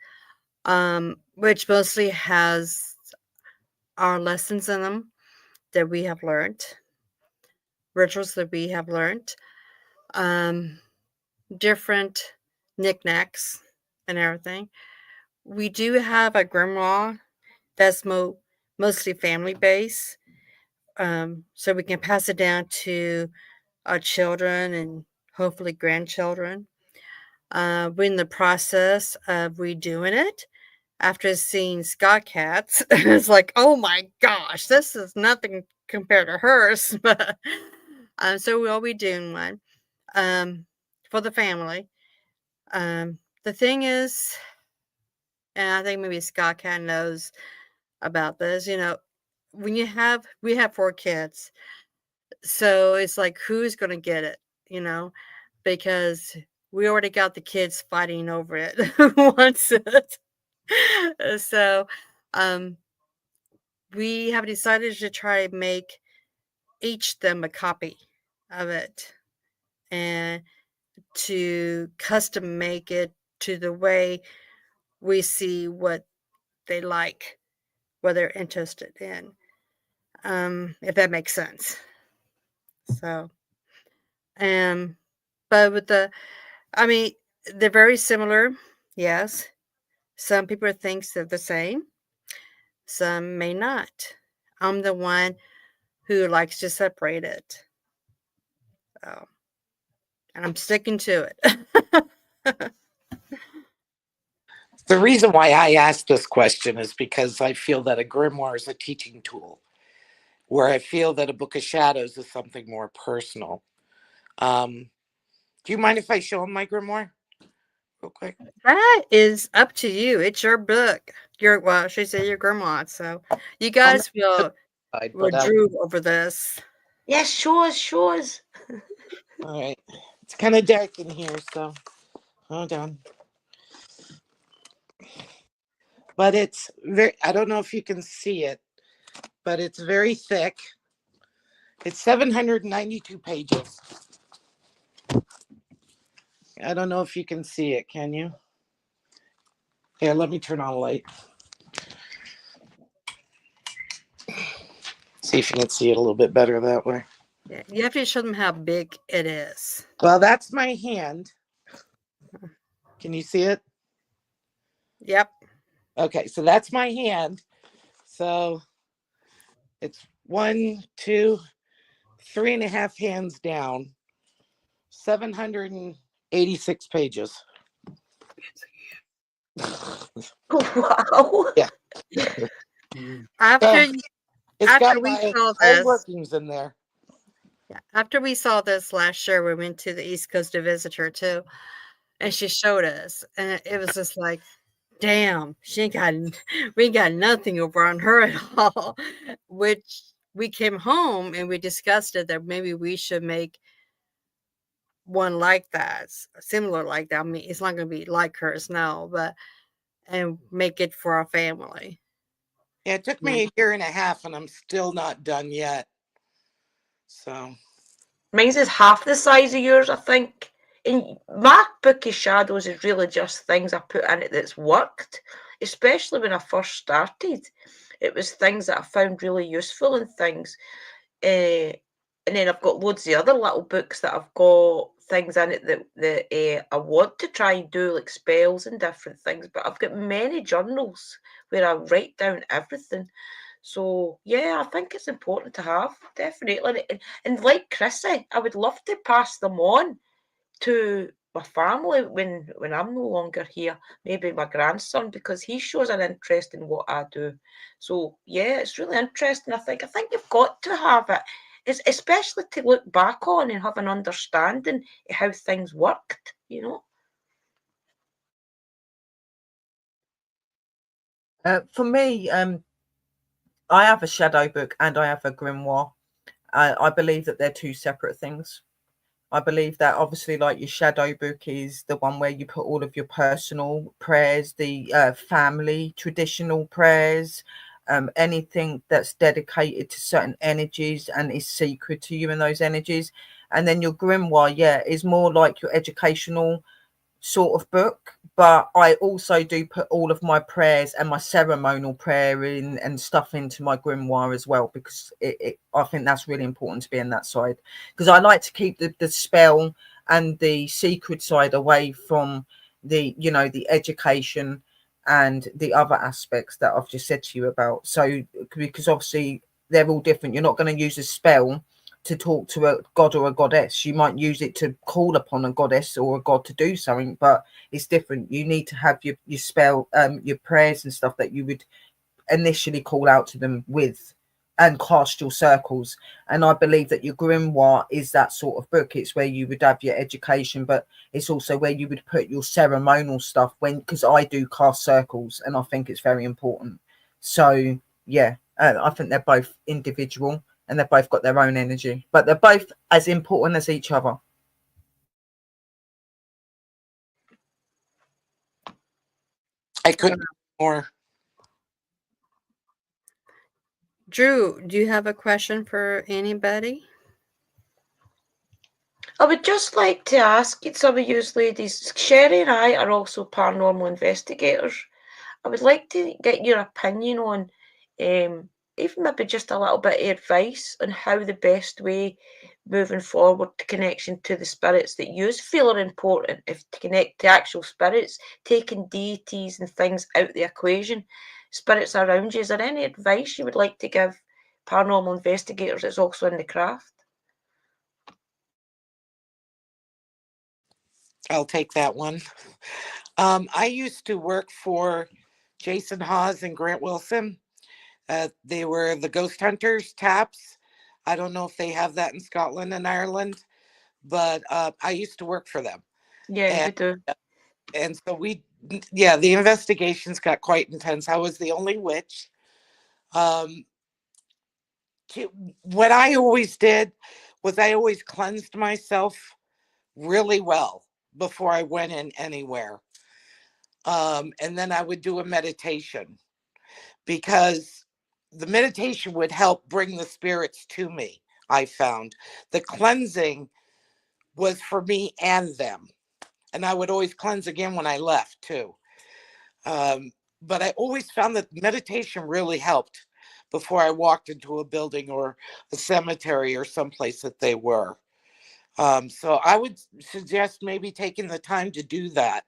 which mostly has our lessons in them that we have learned, rituals that we have learned, different knickknacks and everything. We do have a grimoire that's mostly family based, so we can pass it down to our children and hopefully grandchildren. We're in the process of redoing it after seeing Scott Cats. It's like, oh my gosh, this is nothing compared to hers. But so we'll be doing one for the family. The thing is, and I think maybe Scott Cat knows about this, when we have 4 kids, so it's like, who's going to get it, because we already got the kids fighting over it. Who wants it? So we have decided to try to make each them a copy of it, and to custom make it to the way we see what they like, what they're interested in, if that makes sense. So but with they're very similar, yes. Some people think they're the same, some may not. I'm the one who likes to separate it. So, and I'm sticking to it. The reason why I asked this question is because I feel that a grimoire is a teaching tool, where I feel that a Book of Shadows is something more personal. Do you mind if I show him my grimoire real quick? That is up to you. It's your book. Well, I should say your grandma. So you I'm guys will not, but drool over this. Yes, show us. All right. It's kind of dark in here, so hold on. But it's very, I don't know if you can see it, but it's very thick. It's 792 pages. I don't know if you can see it, can you? Here, let me turn on a light. See if you can see it a little bit better that way. Yeah, you have to show them how big it is. Well, that's my hand. Can you see it? Yep. Okay, so that's my hand. So it's 1, 2, 3.5 hands down. 786 pages. Wow. Yeah. After It's after got we my saw whole this, workings in there. yeah, after we saw this last year, we went to the East Coast to visit her too, and she showed us, and it was just like, damn, she ain't got, we ain't got nothing over on her at all. Which we came home and we discussed it that maybe we should make one like that, similar like that. I mean, it's not going to be like hers now, but and make it for our family. Yeah, it took me a year and a half, and I'm still not done yet. So Mine's is half the size of yours, I think. And my book of shadows is really just things I put in it that's worked, especially when I first started. It was things that I found really useful and things. And then I've got loads of other little books that I've got things in it that I want to try and do, like spells and different things. But I've got many journals where I write down everything. So yeah, I think it's important to have, definitely. And like Chrissy, I would love to pass them on to my family when I'm no longer here. Maybe my grandson, because he shows an interest in what I do. So yeah, it's really interesting. I think you've got to have it. It's especially to look back on and have an understanding of how things worked, you know. For me, I have a shadow book and I have a grimoire. I believe that they're two separate things. I believe that obviously, like your shadow book is the one where you put all of your personal prayers, the family traditional prayers, anything that's dedicated to certain energies and is secret to you in those energies. And then your grimoire, yeah, is more like your educational sort of book, but I also do put all of my prayers and my ceremonial prayer in and stuff into my grimoire as well, because I think that's really important to be in that side, because I like to keep the spell and the secret side away from the, you know, the education and the other aspects that I've just said to you about. So because obviously they're all different, you're not going to use a spell to talk to a god or a goddess. You might use it to call upon a goddess or a god to do something, but it's different. You need to have your spell, your prayers and stuff that you would initially call out to them with and cast your circles. And I believe that your grimoire is that sort of book. It's where you would have your education, but it's also where you would put your ceremonial stuff, when, because I do cast circles and I think it's very important. So yeah, I think they're both individual and they've both got their own energy, but they're both as important as each other. I couldn't more. Drew, do you have a question for anybody? I would just like to ask some of you ladies, Sherry and I are also paranormal investigators. I would like to get your opinion on, even maybe just a little bit of advice on how the best way moving forward to connection to the spirits that you feel are important, if to connect to actual spirits, taking deities and things out the equation, spirits around you. Is there any advice you would like to give paranormal investigators that's also in the craft? I'll take that one. I used to work for Jason Hawes and Grant Wilson. They were the Ghost Hunters taps. I don't know if they have that in Scotland and Ireland, but I used to work for them. Yeah, we And, do. and so the investigations got quite intense. I was the only witch. Um, what I always did was I always cleansed myself really well before I went in anywhere. And then I would do a meditation, because the meditation would help bring the spirits to me. I found the cleansing was for me and them. And I would always cleanse again when I left too. But I always found that meditation really helped before I walked into a building or a cemetery or someplace that they were. So I would suggest maybe taking the time to do that,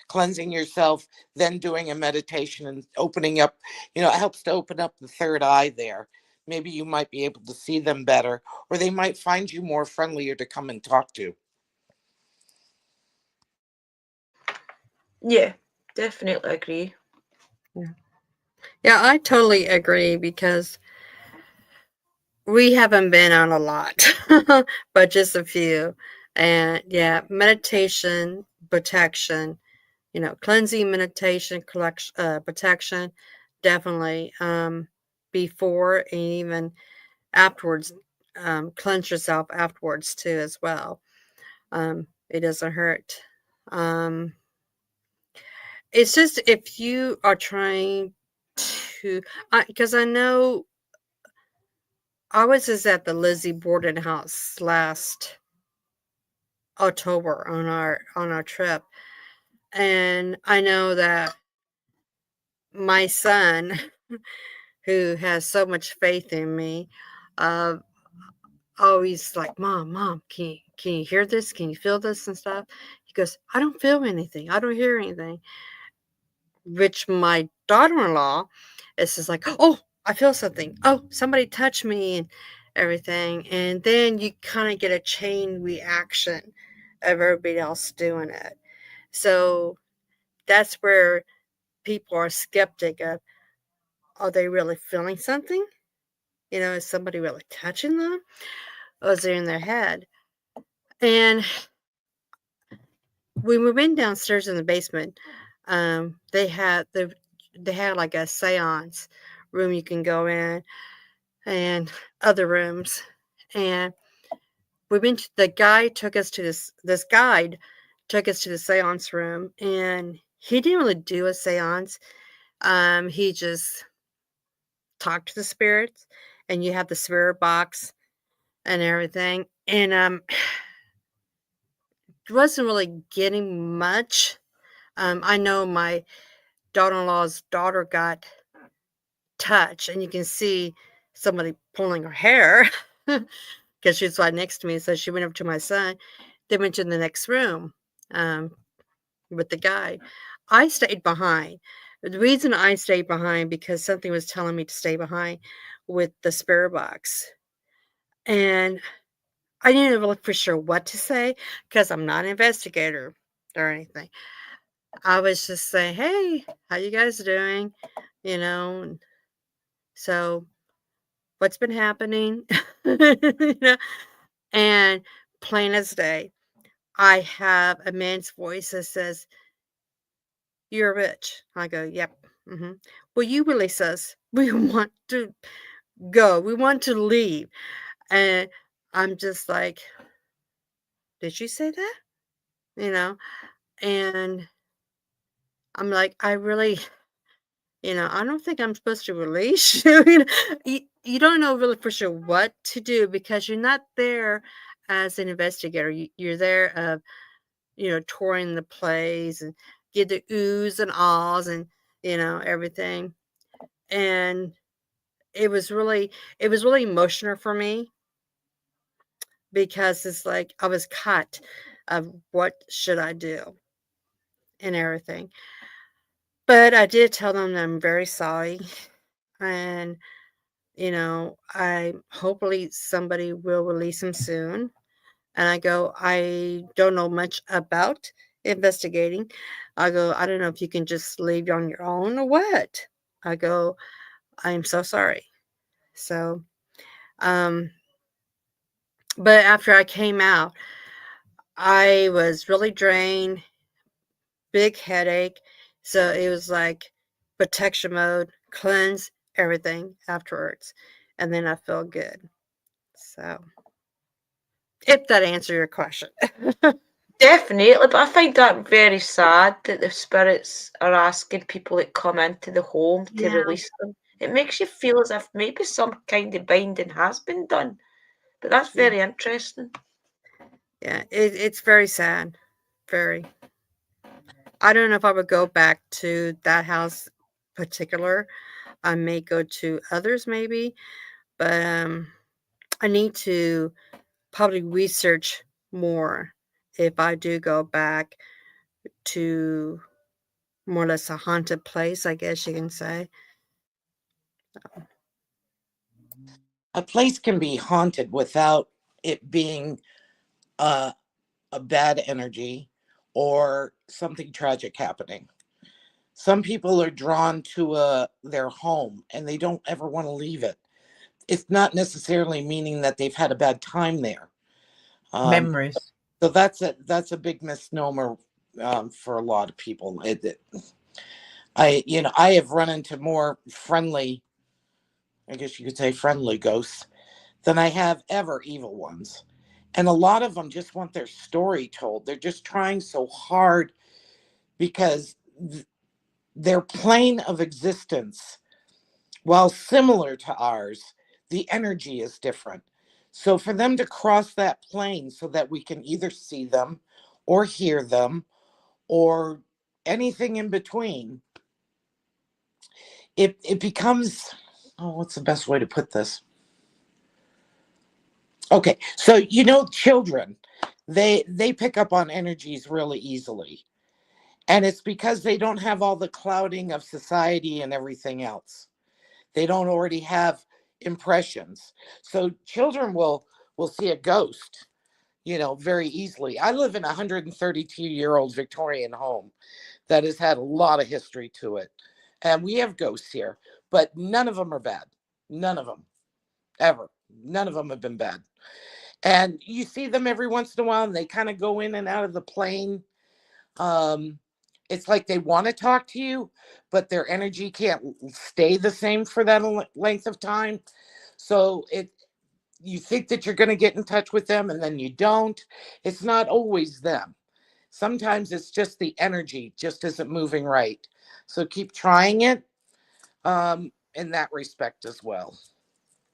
cleansing yourself, then doing a meditation and opening up. It helps to open up the third eye there. Maybe you might be able to see them better, or they might find you more friendlier to come and talk to. Yeah, definitely agree. Yeah, I totally agree, because we haven't been on a lot, but just a few. And yeah, meditation, protection, cleansing, meditation, protection, definitely. Before and even afterwards, cleanse yourself afterwards too, as well. It doesn't hurt. Um, it's just if you are trying to, because I know I was just at the Lizzie boarding house last October on our trip, and I know that my son, who has so much faith in me, uh, always like, Mom, can you hear this? Can you feel this and stuff? He goes, I don't feel anything. I don't hear anything. Which my daughter-in-law is just like, oh, I feel something. Oh, somebody touched me and everything. And then you kind of get a chain reaction of everybody else doing it. So that's where people are skeptic of, are they really feeling something? Is somebody really touching them? Or is it in their head? And when we went downstairs in the basement, they had like a seance room you can go in, and other rooms. And the guide took us to this guide took us to the seance room, and he didn't really do a seance. He just talked to the spirits, and you have the spirit box and everything. And wasn't really getting much. I know my daughter-in-law's daughter got touched, and you can see somebody pulling her hair because she was right next to me. So she went up to my son. They went to the next room with the guy. I stayed behind. The reason I stayed behind, because something was telling me to stay behind with the spirit box. And I didn't really for sure what to say, because I'm not an investigator or anything. I was just saying, hey, how you guys doing? And so what's been happening? And plain as day, I have a man's voice that says, you're rich. I go, yep. Well, you release us. We want to go. We want to leave. And I'm just like, did you say that? And I'm like, I really, I don't think I'm supposed to release you. You don't know really for sure what to do, because you're not there as an investigator. You're there of, touring the plays and get the oohs and ahs and, everything. And it was really emotional for me, because it's like I was caught of what should I do and everything. But I did tell them that I'm very sorry, and I hopefully somebody will release him soon. And I go, I don't know much about investigating. I go, I don't know if you can just leave on your own or what. I go, I'm so sorry. So, but after I came out, I was really drained, big headache. So it was like protection mode, cleanse everything afterwards. and then I feel good. So, if that answers your question. Definitely, but I find that very sad that the spirits are asking people that come into the home to Yeah. release them. It makes you feel as if maybe some kind of binding has been done. But that's Yeah. very interesting. Yeah, it's very sad. Very. I don't know if I would go back to that house particular. I may go to others maybe, but I need to probably research more if I do go back to more or less a haunted place, I guess you can say. A place can be haunted without it being a, a bad energy or something tragic happening. Some people are drawn to their home and they don't ever want to leave it. It's not necessarily meaning that they've had a bad time there. Memories. So that's a big misnomer for a lot of people. I have run into more friendly, I guess you could say friendly ghosts than I have ever evil ones. And a lot of them just want their story told. They're just trying so hard because their plane of existence, while similar to ours, the energy is different. So for them to cross that plane so that we can either see them or hear them or anything in between, it becomes, oh, what's the best way to put this? Okay, so children, they pick up on energies really easily. And it's because they don't have all the clouding of society and everything else. They don't already have impressions. So children will see a ghost, very easily. I live in a 132-year-old Victorian home that has had a lot of history to it. And we have ghosts here, but none of them are bad. None of them, ever. None of them have been bad. And you see them every once in a while, and they kind of go in and out of the plane. It's like they want to talk to you, but their energy can't stay the same for that length of time. So you think that you're going to get in touch with them, and then you don't. It's not always them. Sometimes it's just the energy just isn't moving right. So keep trying it in that respect as well.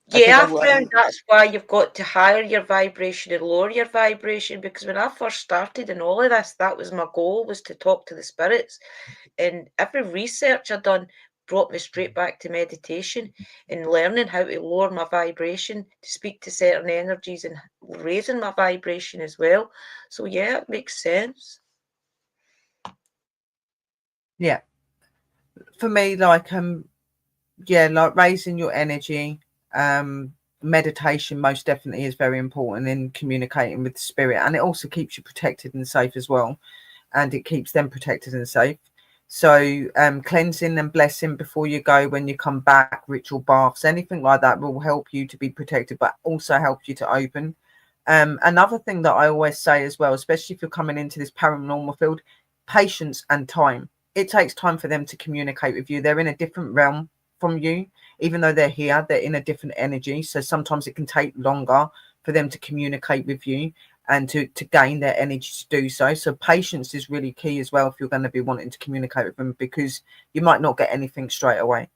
Yeah, I found that's why you've got to higher your vibration and lower your vibration, because when I first started in all of this, that was my goal, was to talk to the spirits. And every research I done brought me straight back to meditation and learning how to lower my vibration to speak to certain energies and raising my vibration as well. So yeah, it makes sense. Yeah. For me, like like raising your energy, meditation most definitely is very important in communicating with the spirit, and it also keeps you protected and safe as well, and it keeps them protected and safe. So cleansing and blessing before you go, when you come back, ritual baths, anything like that will help you to be protected, but also help you to open. Another thing that I always say as well, especially if you're coming into this paranormal field, patience and time. It takes time for them to communicate with you. They're in a different realm from you. Even though they're here, they're in a different energy. So sometimes it can take longer for them to communicate with you and to gain their energy to do so. So patience is really key as well if you're going to be wanting to communicate with them, because you might not get anything straight away.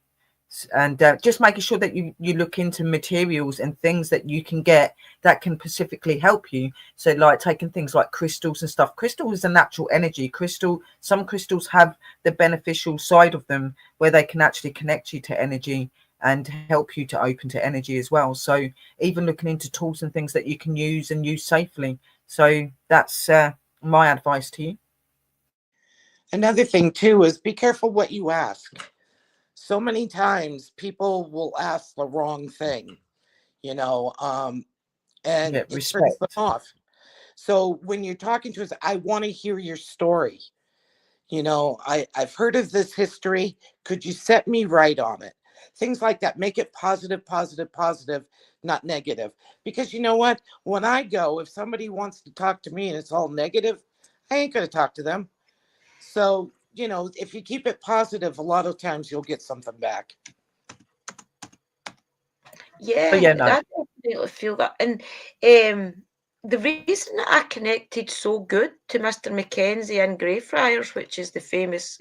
And just making sure that you look into materials and things that you can get that can specifically help you. So like taking things like crystals and stuff. Crystal is a natural energy. Some crystals have the beneficial side of them where they can actually connect you to energy and help you to open to energy as well. So even looking into tools and things that you can use and use safely. So that's my advice to you. Another thing too is be careful what you ask. So many times people will ask the wrong thing, and Yeah, it turns them respect. off. So when you're talking to us, I want to hear your story. I've heard of this history. Could you set me right on it? Things like that. Make it positive, positive, positive, not negative. Because you know what? When I go, if somebody wants to talk to me and it's all negative, I ain't going to talk to them. So, if you keep it positive, a lot of times you'll get something back. Yeah, But yeah, I no, definitely feel that. And the reason that I connected so good to Mr. Mackenzie in Greyfriars, which is the famous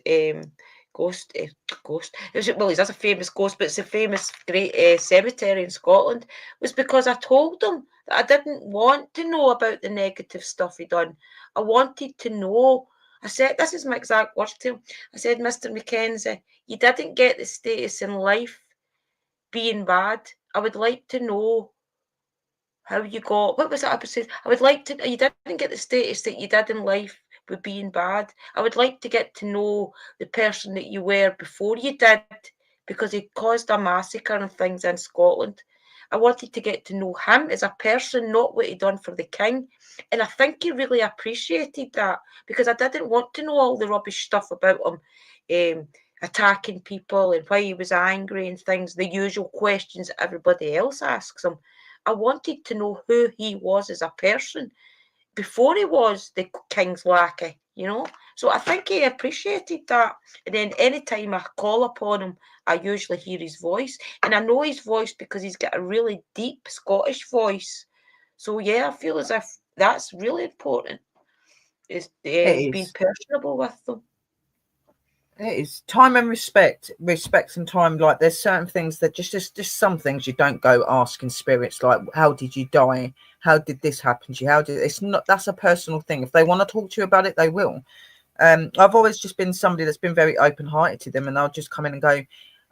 ghost, ghost, well, that's a famous ghost, but it's a famous great cemetery in Scotland, was because I told him that I didn't want to know about the negative stuff he done. I wanted to know. I said, this is my exact words to him. I said, Mr. Mackenzie, you didn't get the status in life being bad. I would like to know how you got, what was that episode? I would like to, you didn't get the status that you did in life with being bad. I would like to get to know the person that you were before you did, because he caused a massacre and things in Scotland. I wanted to get to know him as a person, not what he done for the king. And I think he really appreciated that, because I didn't want to know all the rubbish stuff about him, attacking people and why he was angry and things, the usual questions that everybody else asks him. I wanted to know who he was as a person before he was the king's lackey, you know. So I think he appreciated that. And then anytime I call upon him, I usually hear his voice. And I know his voice because he's got a really deep Scottish voice. So yeah, I feel as if that's really important, is it being is. personable with them. It is time and respect and time. Like there's certain things that just some things you don't go asking spirits, like how did you die? How did this happen to you? How did it's not, that's a personal thing. If they want to talk to you about it, they will. I've always just been somebody that's been very open-hearted to them, and I'll just come in and go,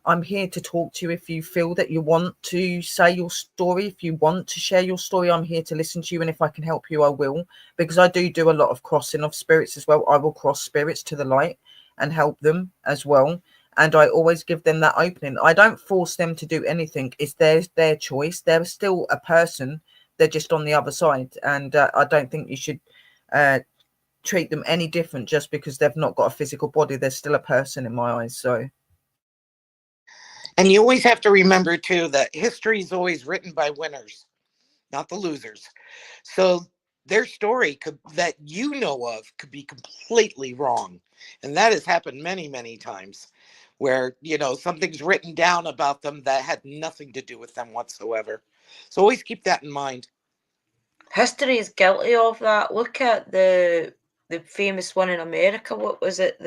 I'm here to talk to you. If you feel that you want to say your story, if you want to share your story, I'm here to listen to you, and if I can help you, I will, because I do a lot of crossing of spirits as well. I will cross spirits to the light and help them as well, and I always give them that opening. I don't force them to do anything. It's their choice. They're still a person. They're just on the other side, and I don't think you should treat them any different just because they've not got a physical body. They're still a person in my eyes. So, And you always have to remember too that history is always written by winners, not the losers. So their story could, that you know of, could be completely wrong. And that has happened many, many times where, something's written down about them that had nothing to do with them whatsoever. So always keep that in mind. History is guilty of that. Look at the famous one in America. What was it?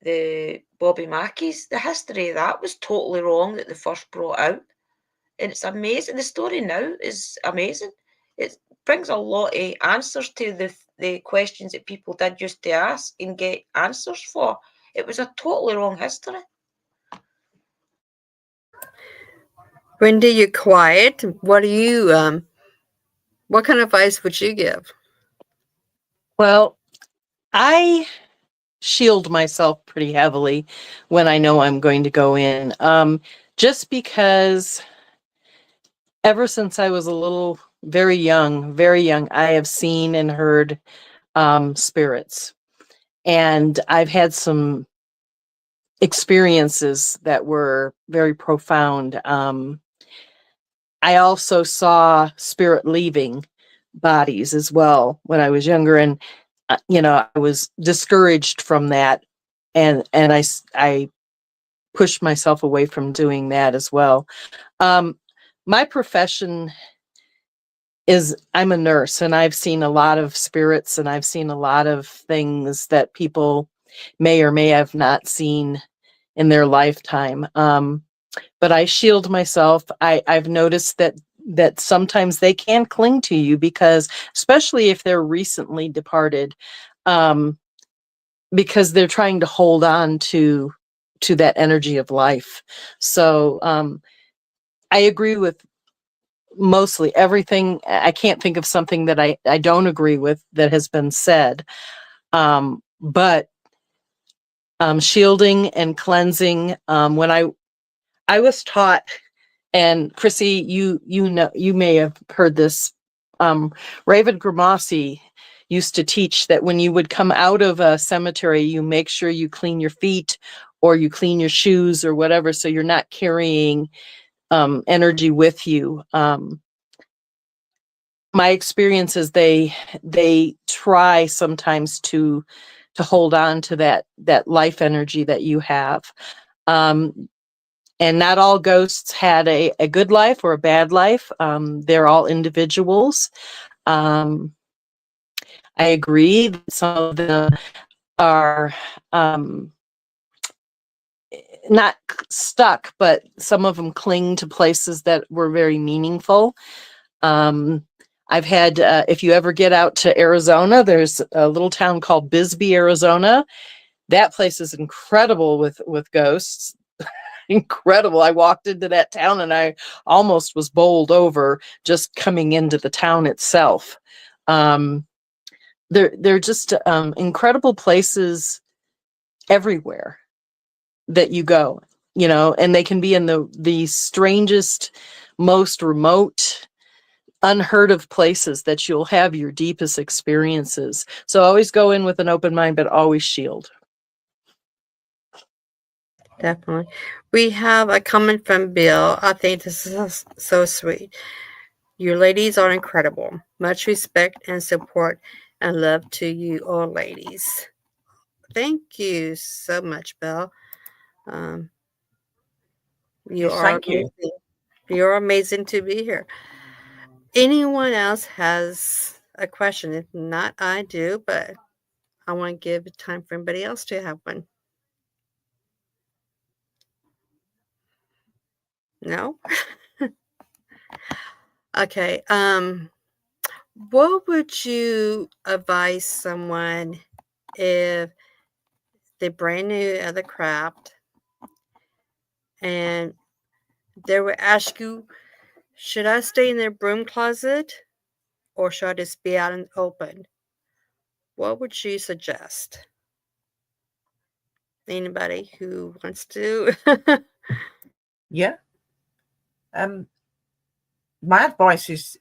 The Bobby Mackey's. The history of that was totally wrong that they first brought out. And it's amazing. The story now is amazing. It brings a lot of answers to the questions that people did used to ask and get answers for. It was a totally wrong history. Wendy, you're quiet. What do you what kind of advice would you give? Well, I shield myself pretty heavily when I know I'm going to go in, just because ever since I was very young, I have seen and heard spirits. And I've had some experiences that were very profound. I also saw spirit leaving bodies as well when I was younger, and I was discouraged from that, and I pushed myself away from doing that as well. My profession is, I'm a nurse, and I've seen a lot of spirits, and I've seen a lot of things that people may or may have not seen in their lifetime. But I shield myself. I've noticed that sometimes they can cling to you, because especially if they're recently departed, because they're trying to hold on to that energy of life. So I agree with mostly everything. I can't think of something that I don't agree with that has been said. But shielding and cleansing, when I was taught, and Chrissy, you know, you may have heard this. Raven Grimassi used to teach that when you would come out of a cemetery, you make sure you clean your feet or you clean your shoes or whatever, so you're not carrying energy with you. My experience is they try sometimes to hold on to that life energy that you have. And not all ghosts had a good life or a bad life. They're all individuals. I agree that some of them are not stuck, but some of them cling to places that were very meaningful. I've had, if you ever get out to Arizona, there's a little town called Bisbee, Arizona. That place is incredible with ghosts. Incredible. I walked into that town and I almost was bowled over just coming into the town itself. They're just incredible places everywhere that you go, you know, and they can be in the strangest, most remote, unheard of places that you'll have your deepest experiences. So always go in with an open mind, but always shield. Definitely. We have a comment from Bill. I think this is so sweet. You ladies are incredible. Much respect and support and love to you all ladies. Thank you so much, Bill. Um, you Yes, are thank you. amazing. You're amazing to be here. Anyone else has a question? If not, I do, but I want to give time for anybody else to have one. No? Okay. What would you advise someone if they're brand new at the craft and they would ask you, should I stay in their broom closet or should I just be out and open? What would you suggest? Anybody who wants to? Yeah. My advice is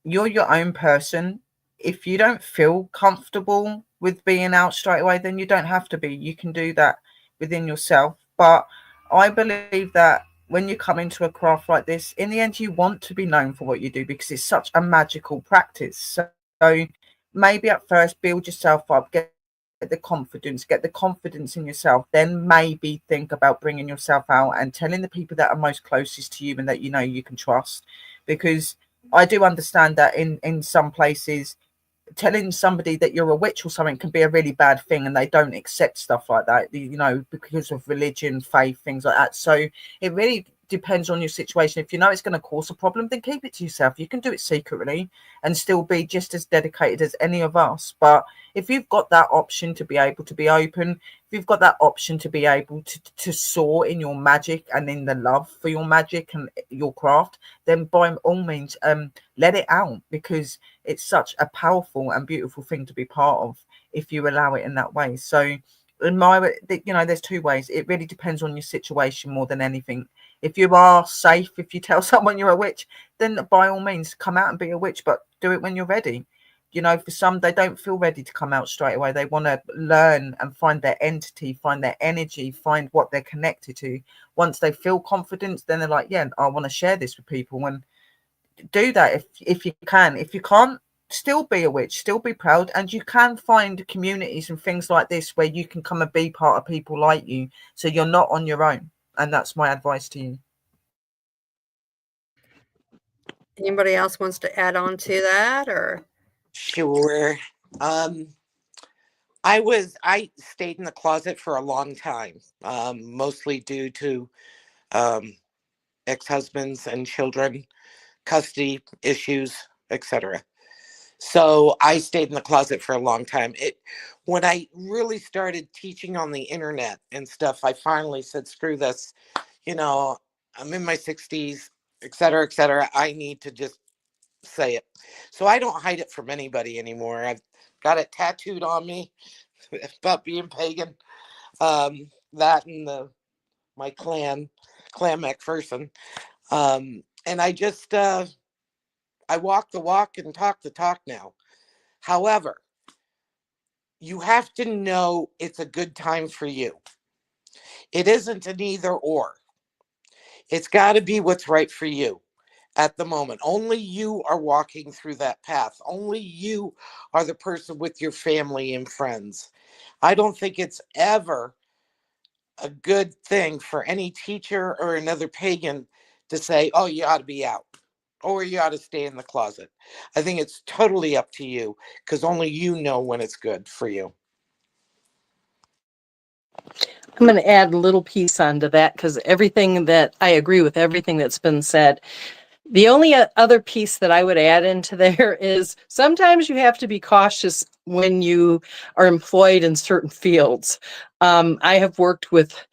you're your own person. If you don't feel comfortable with being out straight away, then you don't have to be. You can do that within yourself. But I believe that when you come into a craft like this, in the end, you want to be known for what you do because it's such a magical practice. So maybe at first build yourself up, get the confidence in yourself, then maybe think about bringing yourself out and telling the people that are most closest to you and that you know you can trust. Because I do understand that in some places telling somebody that you're a witch or something can be a really bad thing and they don't accept stuff like that, you know, because of religion, faith, things like that. So it really depends on your situation. If you know it's going to cause a problem, then keep it to yourself. You can do it secretly and still be just as dedicated as any of us. But if you've got that option to be able to be open, if you've got that option to be able to soar in your magic and in the love for your magic and your craft, then by all means let it out, because it's such a powerful and beautiful thing to be part of if you allow it in that way. So in my, you know, there's two ways. It really depends on your situation more than anything. If you are safe, if you tell someone you're a witch, then by all means come out and be a witch, but do it when you're ready. You know, for some, they don't feel ready to come out straight away. They want to learn and find their entity, find their energy, find what they're connected to. Once they feel confidence, then they're like, yeah, I want to share this with people. And do that if you can. If you can't, still be a witch, still be proud, and you can find communities and things like this where you can come and be part of people like you, so you're not on your own. And that's my advice to you. Anybody else wants to add on to that, or? Sure. Um, I stayed in the closet for a long time, mostly due to um, ex-husbands and children, custody issues, etc. So I stayed in the closet for a long time. When I really started teaching on the internet and stuff, I finally said, screw this. You know, I'm in my 60s, etc., etc. I need to just say it. So I don't hide it from anybody anymore. I've got it tattooed on me about being pagan. That and my clan McPherson. And I just I walk the walk and talk the talk now. However, you have to know it's a good time for you. It isn't an either or. It's got to be what's right for you at the moment. Only you are walking through that path. Only you are the person with your family and friends. I don't think it's ever a good thing for any teacher or another pagan to say, oh, you ought to be out or you ought to stay in the closet. I think it's totally up to you because only you know when it's good for you. I'm going to add a little piece onto that because everything that I agree with everything that's been said. The only other piece that I would add into there is sometimes you have to be cautious when you are employed in certain fields. I have worked with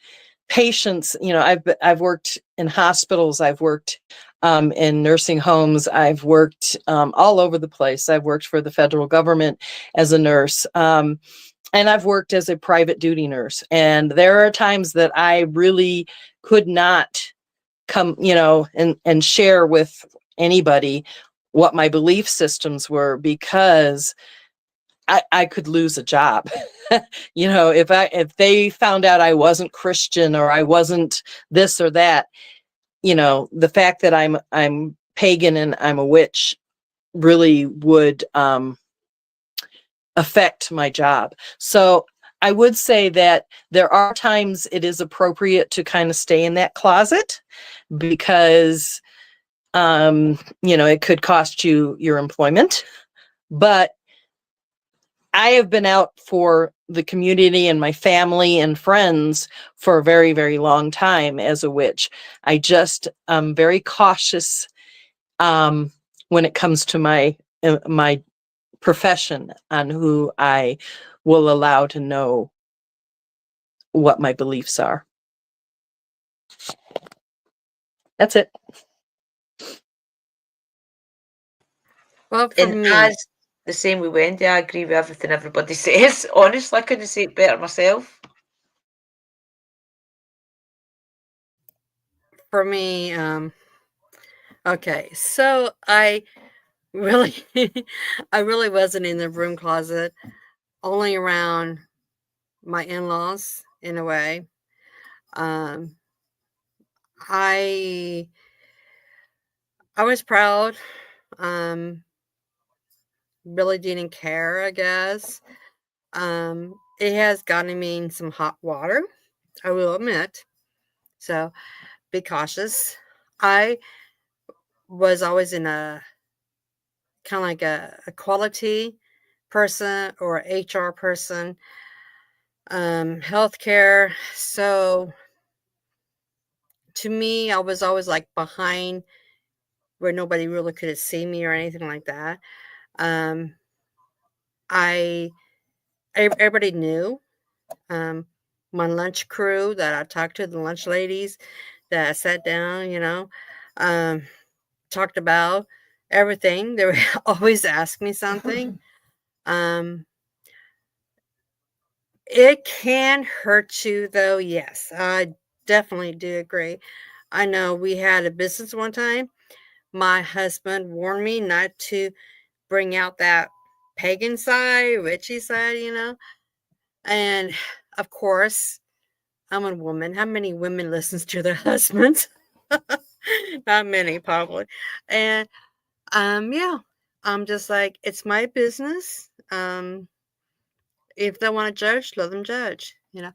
patients, you know, I've worked in hospitals, I've worked in nursing homes, I've worked all over the place. I've worked for the federal government as a nurse. And I've worked as a private duty nurse. And there are times that I really could not come, you know, and share with anybody what my belief systems were because I could lose a job. You know, if they found out I wasn't Christian or I wasn't this or that, you know, the fact that I'm pagan and I'm a witch really would affect my job. So I would say that there are times it is appropriate to kind of stay in that closet because you know, it could cost you your employment. But I have been out for the community and my family and friends for a very, very long time as a witch. I just am very cautious when it comes to my profession on who I will allow to know what my beliefs are. That's it. Well, for And me, as the same with Wendy, I agree with everything everybody says. Honestly, I couldn't say it better myself. Okay, so I really, I really wasn't in the broom closet, only around my in-laws in a way. Um, I I was proud. Um, really didn't care, I guess. It has gotten me in some hot water, I will admit. So be cautious. I was always in a kind of like a quality person or HR person, healthcare. So to me, I was always like behind where nobody really could have seen me or anything like that. Um, everybody knew. My lunch crew that I talked to, the lunch ladies that I sat down, you know, um, talked about everything. They would always ask me something. Um, it can hurt you, though. Yes, I definitely do agree. I know we had a business one time. My husband warned me not to bring out that pagan side, witchy side, you know. And of course, I'm a woman. How many women listens to their husbands? Not many, probably. And yeah, I'm just like, it's my business. If they want to judge, let them judge. You know,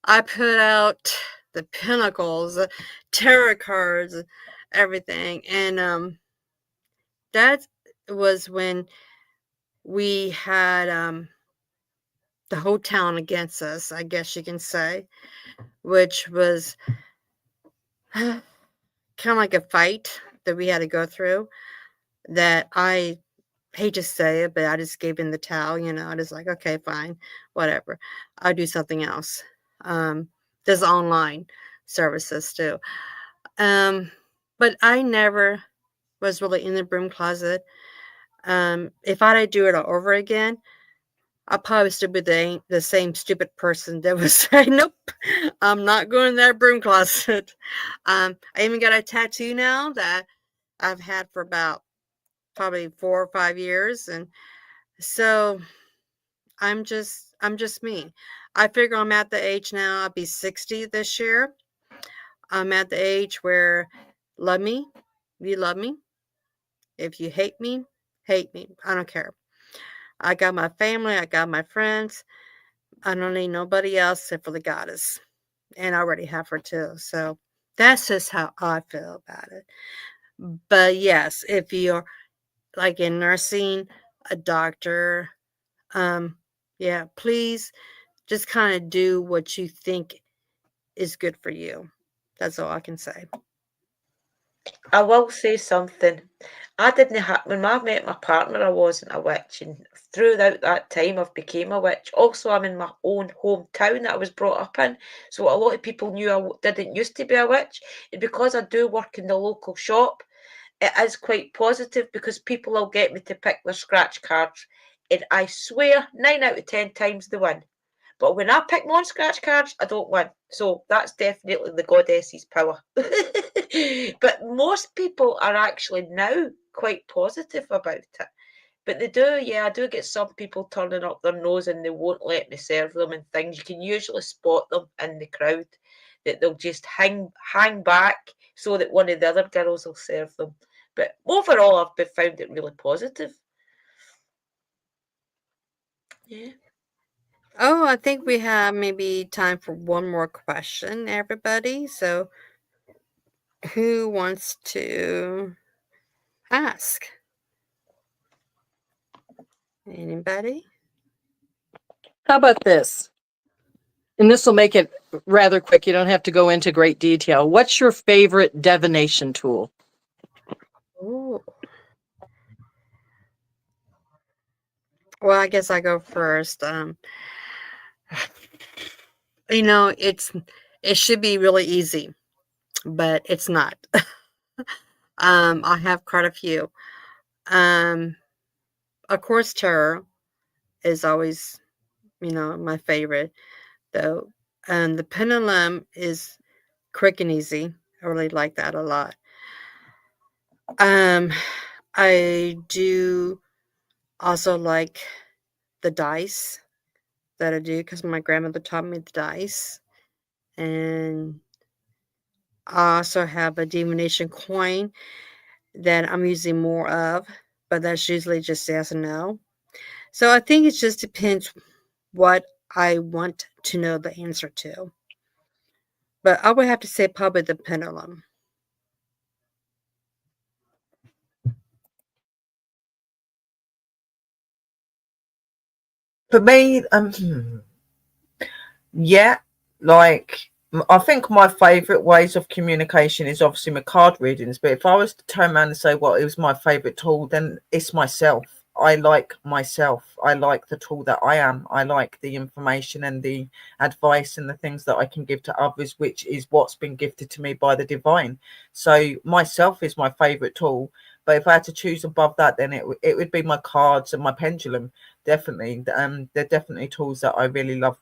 I put out the pinnacles, the tarot cards, everything, and that was when we had the whole town against us, I guess you can say, which was kind of like a fight that we had to go through. That I hate to say it, but I just gave in the towel, you know. I was like, okay, fine, whatever. I'll do something else. There's online services too. But I never was really in the broom closet. If I had to do it all over again, I probably still be the same stupid person that would say, nope, I'm not going in that broom closet. I even got a tattoo now that I've had for about probably 4 or 5 years. And so I'm just me. I figure I'm at the age now, I'll be 60 this year. I'm at the age where love me, you love me. If you hate me, hate me. I don't care. I got my family, I got my friends. I don't need nobody else except for the goddess. and I already have her too. So that's just how I feel about it. But yes, if you're like in nursing, a doctor, um, yeah, please just kind of do what you think is good for you. That's all I can say. I will say something. I didn't have, when I met my partner, I wasn't a witch, and throughout that time, I've became a witch. Also, I'm in my own hometown that I was brought up in, so a lot of people knew didn't used to be a witch. And because I do work in the local shop, it is quite positive because people will get me to pick their scratch cards, and I swear 9 out of 10 times they win. But when I pick my own scratch cards, I don't win. So that's definitely the goddess's power. But most people are actually now quite positive about it. But they do, yeah, I do get some people turning up their nose and they won't let me serve them and things. You can usually spot them in the crowd that they'll just hang back so that one of the other girls will serve them. But overall, I've found it really positive. Yeah. Oh, I think we have maybe time for one more question, everybody. So, who wants to ask? Anybody? How about this? And this will make it rather quick. You don't have to go into great detail. What's your favorite divination tool? Oh, well, I guess I go first. It should be really easy, but it's not. I have quite a few. Um, of course, tarot is always, my favorite, though. And the pendulum is quick and easy. I really like that a lot. Um, I do also like the dice that I do because my grandmother taught me the dice. And I also have a divination coin that I'm using more of, but that's usually just yes and no. So I think it just depends what I want to know the answer to. But I would have to say probably the pendulum. For me, yeah, like I think my favourite ways of communication is obviously my card readings. But if I was to turn around and say what is my favourite tool, then it's myself. I like myself. I like the tool that I am. I like the information and the advice and the things that I can give to others, which is what's been gifted to me by the divine. So myself is my favourite tool. But if I had to choose above that, then it would be my cards and my pendulum. Definitely. They're definitely tools that I really love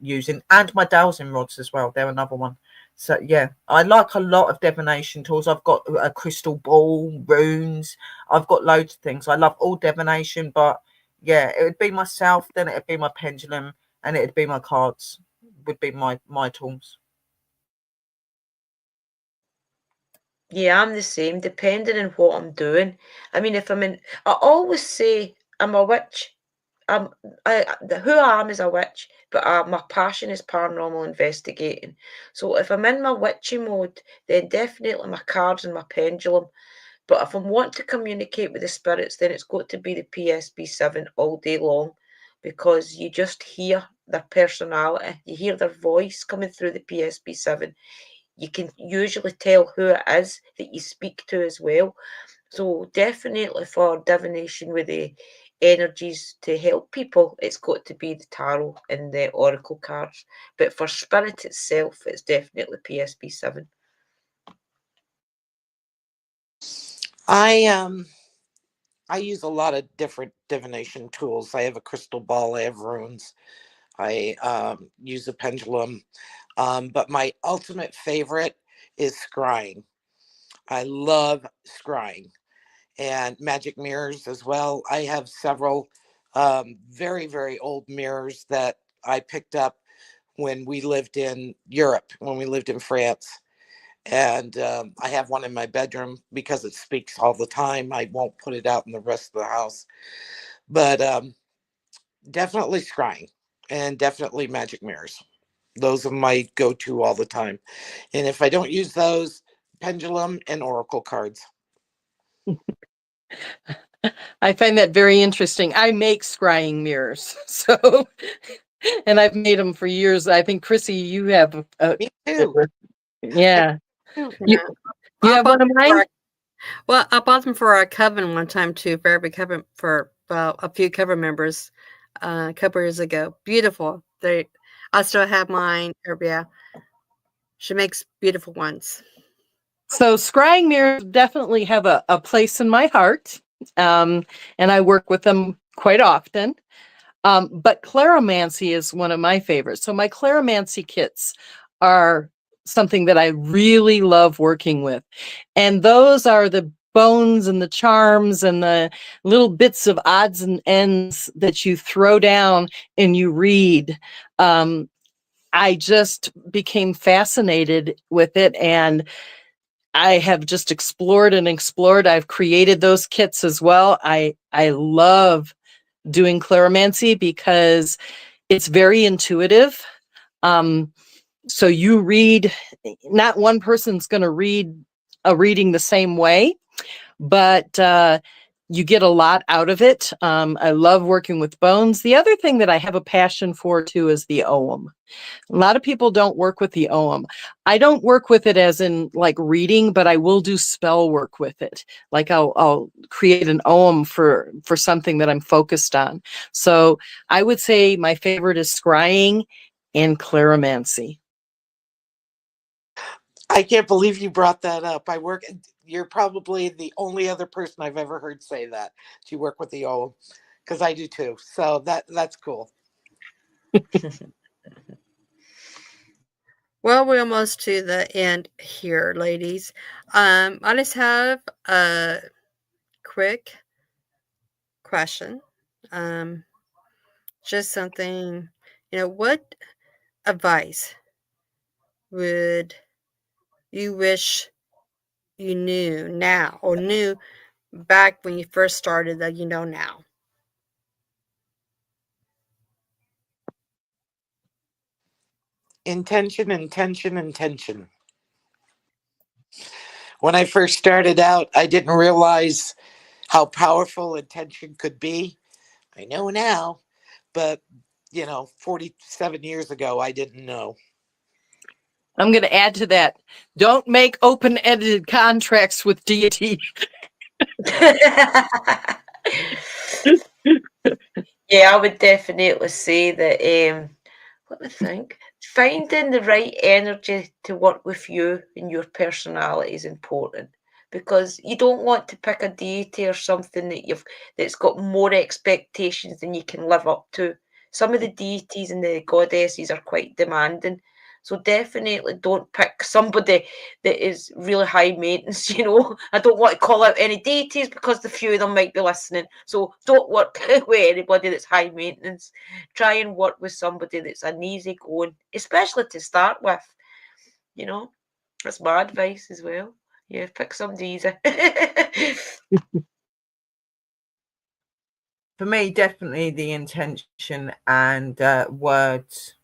using, and my dowsing rods as well. They're another one. So yeah, I like a lot of divination tools. I've got a crystal ball, runes. I've got loads of things. I love all divination, but yeah, it would be myself. Then it'd be my pendulum, and it'd be my cards. Would be my tools. Yeah, I'm the same, depending on what I'm doing. I mean, if I'm in, I always say I'm a witch. I'm, who I am is a witch, but my passion is paranormal investigating. So if I'm in my witchy mode, then definitely my cards and my pendulum. But if I'm wanting to communicate with the spirits, then it's got to be the PSB7 all day long, because you just hear their personality, you hear their voice coming through the PSB7. You can usually tell who it is that you speak to as well. So definitely for divination with the energies to help people, it's got to be the tarot and the oracle cards. But for spirit itself, it's definitely PSB7. I use a lot of different divination tools. I have a crystal ball, I have runes, I use a pendulum. But my ultimate favorite is scrying. I love scrying and magic mirrors as well. I have several very, very old mirrors that I picked up when we lived in Europe, when we lived in France. And I have one in my bedroom because it speaks all the time. I won't put it out in the rest of the house. But definitely scrying and definitely magic mirrors. Those are my go-to all the time. And if I don't use those, pendulum and oracle cards. I find that very interesting. I make scrying mirrors, so and I've made them for years. I think Chrissy, you have Me too. yeah. Too. You, you I have bought one of them mine? well, I bought them for our coven one time too, for every coven for a few coven members a couple years ago. Beautiful. I still have mine. Yeah, she makes beautiful ones. So scrying mirrors definitely have a place in my heart, and I work with them quite often. But claromancy is one of my favorites. So my claromancy kits are something that I really love working with. And those are the bones and the charms and the little bits of odds and ends that you throw down and you read. I just became fascinated with it, and I have just explored and explored. I've created those kits as well. I love doing claromancy because it's very intuitive. Um, so you read, not one person's going to read a reading the same way, but you get a lot out of it. I love working with bones. The other thing that I have a passion for too is the ogham. A lot of people don't work with the ogham. I don't work with it as in like reading, but I will do spell work with it. Like I'll create an ogham for something that I'm focused on. So I would say my favorite is scrying and claromancy. I can't believe you brought that up. You're probably the only other person I've ever heard say that. Do you work with the O? Because I do too. So that's cool. Well, we're almost to the end here, ladies. I just have a quick question. Just something, what advice would you wish you knew now or knew back when you first started that you know now? Intention, intention, intention. When I first started out, I didn't realize how powerful intention could be. I know now, but 47 years ago, I didn't know. I'm going to add to that. Don't make open-ended contracts with deity. Yeah, I would definitely say that. Let me think. Finding the right energy to work with you and your personality is important, because you don't want to pick a deity or something that's got more expectations than you can live up to. Some of the deities and the goddesses are quite demanding. So definitely don't pick somebody that is really high maintenance, you know. I don't want to call out any deities because the few of them might be listening. So don't work with anybody that's high maintenance. Try and work with somebody that's an easy going, especially to start with. You know, that's my advice as well. Yeah, pick somebody easy. For me, definitely the intention and words.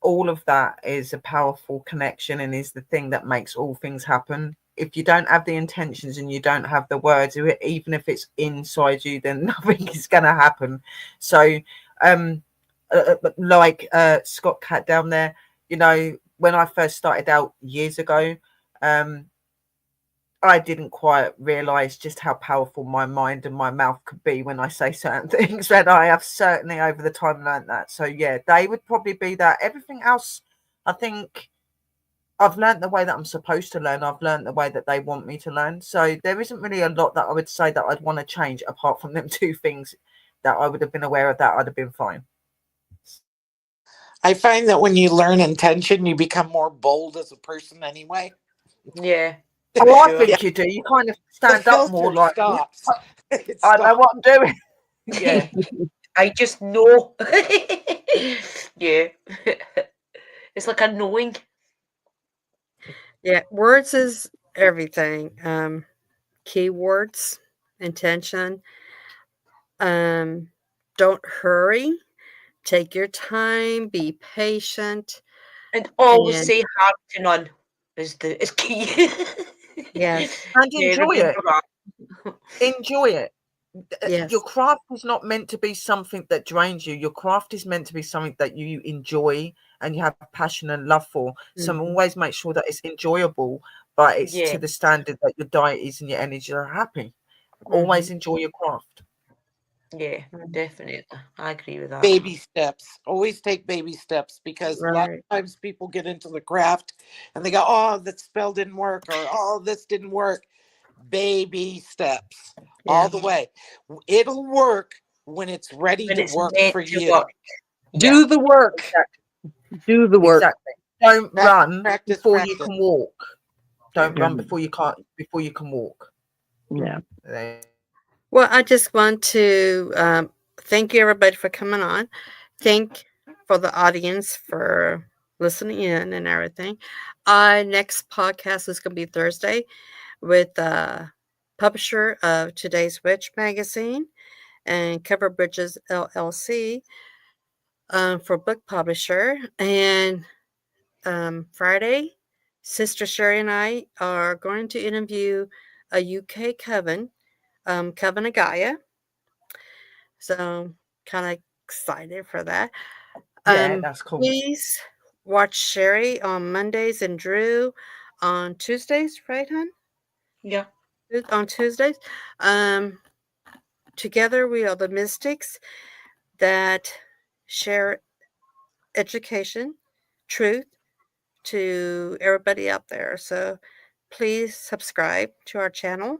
All of that is a powerful connection and is the thing that makes all things happen. If you don't have the intentions and you don't have the words, even if it's inside you, then nothing is going to happen. So, like Scott Cat down there, when I first started out years ago, I didn't quite realize just how powerful my mind and my mouth could be when I say certain things. And I have certainly over the time learned that. So yeah, they would probably be that. Everything else, I think I've learned the way that I'm supposed to learn. I've learned the way that they want me to learn. So there isn't really a lot that I would say that I'd want to change apart from them two things that I would have been aware of. That I'd have been fine. I find that when you learn intention, you become more bold as a person anyway. Yeah, for Oh, I sure. Yeah, think you do. You kind of the stand up more filter like, stops. It I know stops. what I'm doing. Yeah. I just know. Yeah. It's like a knowing. Yeah, words is everything. Keywords, intention. Don't hurry. Take your time. Be patient. And always And say hard to none is key. yes, And Yeah, enjoy it. remember that. Enjoy it. Your yes, craft is not meant to be something that drains you. Your craft is meant to be something that you enjoy and you have passion and love for. So mhm, always make sure that it's enjoyable, but it's Yeah, to the standard that your diet is and your energy are happy. Always mhm, enjoy your craft. yeah, mhm. definitely. I agree with that. Baby steps. Always take baby steps, because a lot Right. of times people get into the craft and they go, "Oh, that spell didn't work," or "Oh, this didn't work." Baby steps all the Yes. way. It'll work when it's ready When to it's work meant for to you. work. Yeah, Do the work. Exactly. Do the work. Exactly. Don't Practice, run practice, before you practice. can walk. Don't Yeah. run before you can walk. Yeah. There. Well, I just want to thank you everybody for coming on. Thank for the audience for listening in and everything. Next podcast is going to be Thursday with publisher of Today's Witch magazine and Cover Bridges LLC for book publisher. And Friday, Sister Sherry and I are going to interview a UK coven, Coven of Gaia. So kind of excited for that. Yeah, that's cool. Please watch Sherry on Mondays and Drew on Tuesdays, right, hon? yeah. On Tuesdays. Together we are the mystics that share education, truth to everybody out there. So please subscribe to our channel.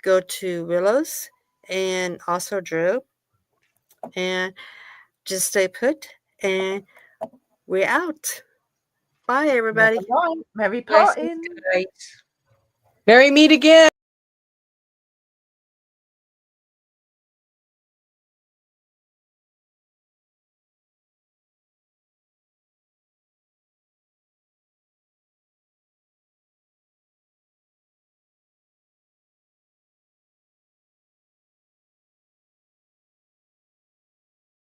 Go to Willows and also Drew. And just stay put. And we're out. Bye, Never everybody. mind. Merry Blessings, parting. guys. Merry meet again.